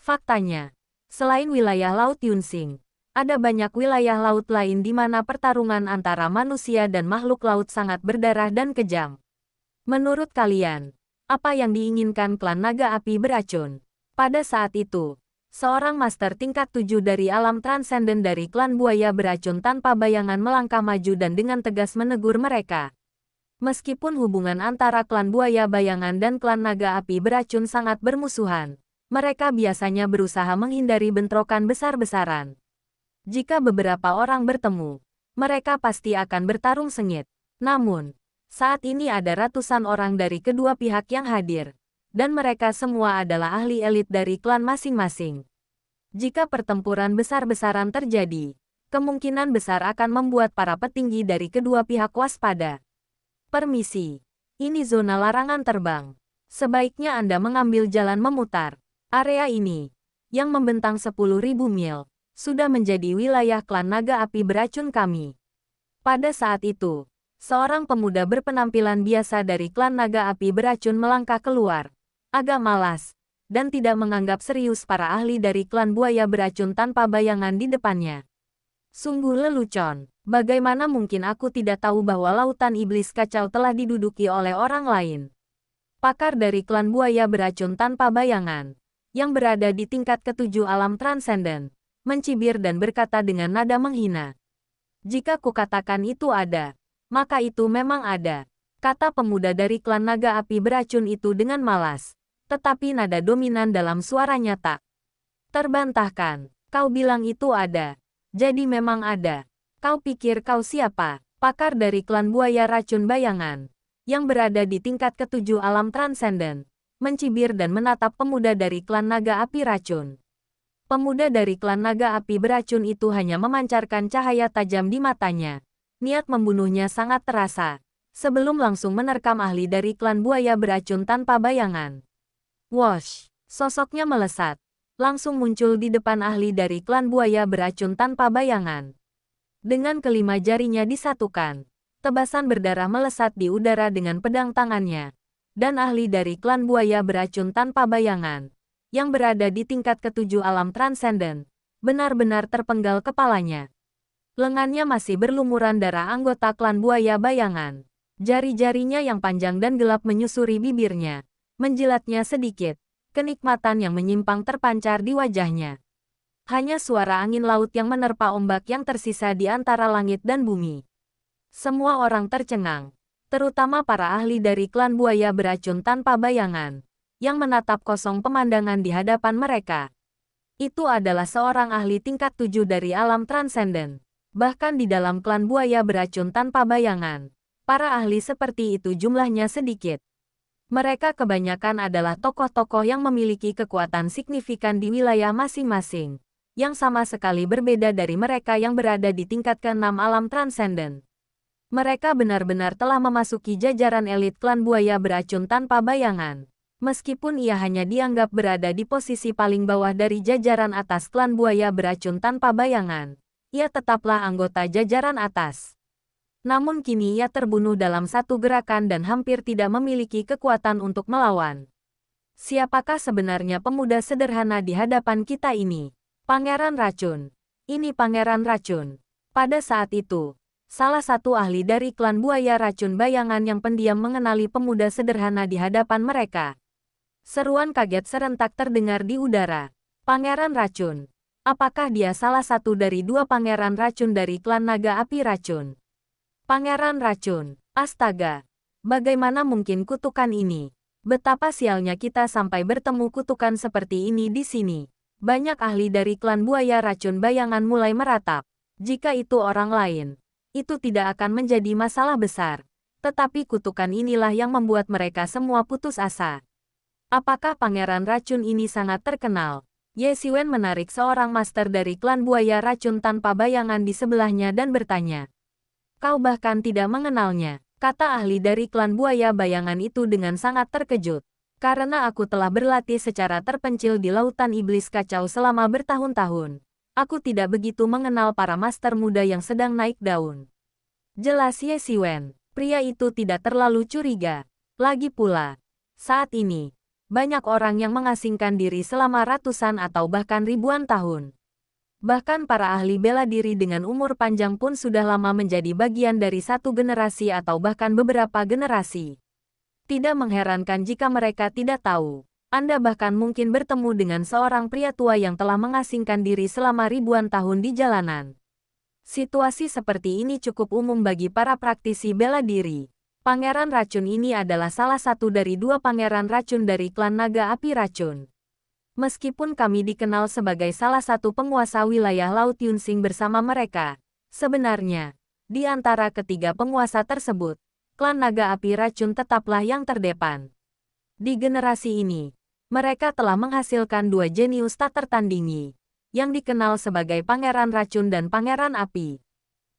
Speaker 1: Faktanya, selain wilayah Laut Yunsing, ada banyak wilayah laut lain di mana pertarungan antara manusia dan makhluk laut sangat berdarah dan kejam. Menurut kalian, apa yang diinginkan klan naga api beracun? Pada saat itu, seorang master tingkat 7 dari alam transenden dari klan buaya beracun tanpa bayangan melangkah maju dan dengan tegas menegur mereka. Meskipun hubungan antara klan buaya bayangan dan klan naga api beracun sangat bermusuhan, mereka biasanya berusaha menghindari bentrokan besar-besaran. Jika beberapa orang bertemu, mereka pasti akan bertarung sengit. Namun, saat ini ada ratusan orang dari kedua pihak yang hadir. Dan mereka semua adalah ahli elit dari klan masing-masing. Jika pertempuran besar-besaran terjadi, kemungkinan besar akan membuat para petinggi dari kedua pihak waspada. Permisi, ini zona larangan terbang. Sebaiknya Anda mengambil jalan memutar. Area ini, yang membentang 10.000 mil, sudah menjadi wilayah klan naga api beracun kami. Pada saat itu, seorang pemuda berpenampilan biasa dari klan naga api beracun melangkah keluar. Agak malas, dan tidak menganggap serius para ahli dari klan buaya beracun tanpa bayangan di depannya. Sungguh lelucon, bagaimana mungkin aku tidak tahu bahwa lautan iblis kacau telah diduduki oleh orang lain? Pakar dari klan buaya beracun tanpa bayangan, yang berada di tingkat ketujuh alam transenden, mencibir dan berkata dengan nada menghina. Jika kukatakan itu ada, maka itu memang ada, kata pemuda dari klan naga api beracun itu dengan malas. Tetapi nada dominan dalam suaranya tak terbantahkan. Kau bilang itu ada. Jadi memang ada. Kau pikir kau siapa? Pakar dari klan buaya racun bayangan, yang berada di tingkat ketujuh alam transenden, mencibir dan menatap pemuda dari klan naga api racun. Pemuda dari klan naga api beracun itu hanya memancarkan cahaya tajam di matanya, Niat membunuhnya sangat terasa. Sebelum langsung menerkam ahli dari klan buaya beracun tanpa bayangan. Wosh! Sosoknya melesat. Langsung muncul di depan ahli dari klan buaya beracun tanpa bayangan. Dengan kelima jarinya disatukan, tebasan berdarah melesat di udara dengan pedang tangannya. Dan ahli dari klan buaya beracun tanpa bayangan, yang berada di tingkat ketujuh alam transenden, benar-benar terpenggal kepalanya. Lengannya masih berlumuran darah anggota klan buaya bayangan. Jari-jarinya yang panjang dan gelap menyusuri bibirnya, menjilatnya sedikit. Kenikmatan yang menyimpang terpancar di wajahnya. Hanya suara angin laut yang menerpa ombak yang tersisa di antara langit dan bumi. Semua orang tercengang, terutama para ahli dari klan buaya beracun tanpa bayangan, yang menatap kosong pemandangan di hadapan mereka. Itu adalah seorang ahli tingkat 7 dari alam transenden. Bahkan di dalam klan buaya beracun tanpa bayangan, para ahli seperti itu jumlahnya sedikit. Mereka kebanyakan adalah tokoh-tokoh yang memiliki kekuatan signifikan di wilayah masing-masing, yang sama sekali berbeda dari mereka yang berada di tingkat ke-6 alam transenden. Mereka benar-benar telah memasuki jajaran elit klan buaya beracun tanpa bayangan. Meskipun ia hanya dianggap berada di posisi paling bawah dari jajaran atas klan buaya beracun tanpa bayangan, ia tetaplah anggota jajaran atas. Namun kini ia terbunuh dalam satu gerakan dan hampir tidak memiliki kekuatan untuk melawan. Siapakah sebenarnya pemuda sederhana di hadapan kita ini? Pangeran Racun. Ini Pangeran Racun. Pada saat itu, salah satu ahli dari klan buaya racun bayangan yang pendiam mengenali pemuda sederhana di hadapan mereka. Seruan kaget serentak terdengar di udara. Pangeran Racun. Apakah dia salah satu dari dua pangeran racun dari klan naga api racun? Pangeran Racun. Astaga. Bagaimana mungkin kutukan ini? Betapa sialnya kita sampai bertemu kutukan seperti ini di sini. Banyak ahli dari klan buaya racun bayangan mulai meratap. Jika itu orang lain, itu tidak akan menjadi masalah besar. Tetapi kutukan inilah yang membuat mereka semua putus asa. Apakah Pangeran Racun ini sangat terkenal? Ye Xiwen menarik seorang master dari klan buaya racun tanpa bayangan di sebelahnya dan bertanya. Kau bahkan tidak mengenalnya, kata ahli dari klan buaya bayangan itu dengan sangat terkejut. Karena aku telah berlatih secara terpencil di lautan iblis kacau selama bertahun-tahun. Aku tidak begitu mengenal para master muda yang sedang naik daun. Jelas Ye Xiwen, pria itu tidak terlalu curiga. Lagi pula, saat ini, banyak orang yang mengasingkan diri selama ratusan atau bahkan ribuan tahun. Bahkan para ahli bela diri dengan umur panjang pun sudah lama menjadi bagian dari satu generasi atau bahkan beberapa generasi. Tidak mengherankan jika mereka tidak tahu. Anda bahkan mungkin bertemu dengan seorang pria tua yang telah mengasingkan diri selama ribuan tahun di jalanan. Situasi seperti ini cukup umum bagi para praktisi bela diri. Pangeran Racun ini adalah salah satu dari dua pangeran racun dari klan naga api racun. Meskipun kami dikenal sebagai salah satu penguasa wilayah Laut Yunsing bersama mereka, sebenarnya, di antara ketiga penguasa tersebut, klan naga api racun tetaplah yang terdepan. Di generasi ini, mereka telah menghasilkan dua jenius tak tertandingi, yang dikenal sebagai Pangeran Racun dan Pangeran Api.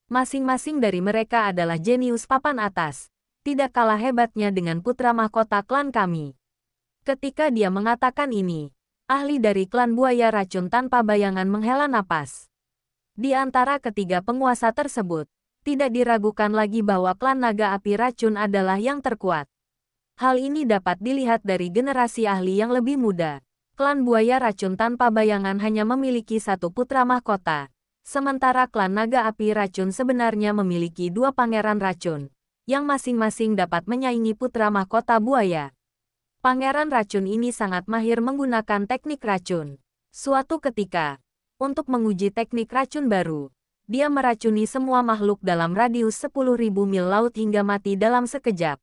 Speaker 1: Masing-masing dari mereka adalah jenius papan atas, tidak kalah hebatnya dengan putra mahkota klan kami. Ketika dia mengatakan ini, ahli dari klan buaya racun tanpa bayangan menghela napas. Di antara ketiga penguasa tersebut, tidak diragukan lagi bahwa klan naga api racun adalah yang terkuat. Hal ini dapat dilihat dari generasi ahli yang lebih muda. Klan buaya racun tanpa bayangan hanya memiliki satu putra mahkota, sementara klan naga api racun sebenarnya memiliki dua pangeran racun, yang masing-masing dapat menyaingi putra mahkota buaya. Pangeran Racun ini sangat mahir menggunakan teknik racun. Suatu ketika, untuk menguji teknik racun baru, dia meracuni semua makhluk dalam radius 10.000 mil laut hingga mati dalam sekejap.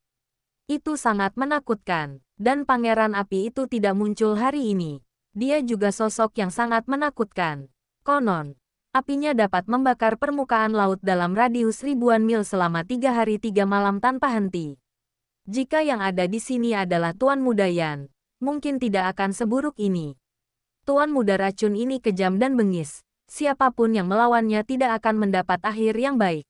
Speaker 1: Itu sangat menakutkan, dan Pangeran Api itu tidak muncul hari ini. Dia juga sosok yang sangat menakutkan. Konon, apinya dapat membakar permukaan laut dalam radius ribuan mil selama 3 hari 3 malam tanpa henti. Jika yang ada di sini adalah Tuan Muda Yan, mungkin tidak akan seburuk ini. Tuan Muda Racun ini kejam dan bengis. Siapapun yang melawannya tidak akan mendapat akhir yang baik.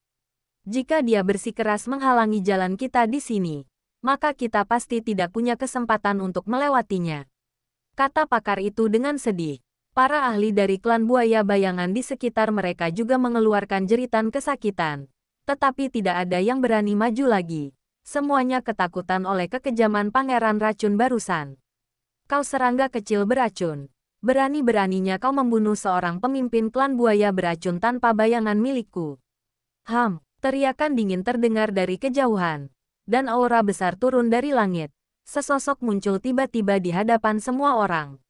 Speaker 1: Jika dia bersikeras menghalangi jalan kita di sini, maka kita pasti tidak punya kesempatan untuk melewatinya. Kata pakar itu dengan sedih. Para ahli dari klan buaya bayangan di sekitar mereka juga mengeluarkan jeritan kesakitan. Tetapi tidak ada yang berani maju lagi. Semuanya ketakutan oleh kekejaman pangeran racun barusan. Kau serangga kecil beracun. Berani-beraninya kau membunuh seorang pemimpin klan buaya beracun tanpa bayangan milikku. Teriakan dingin terdengar dari kejauhan. Dan aura besar turun dari langit. Sesosok muncul tiba-tiba di hadapan semua orang.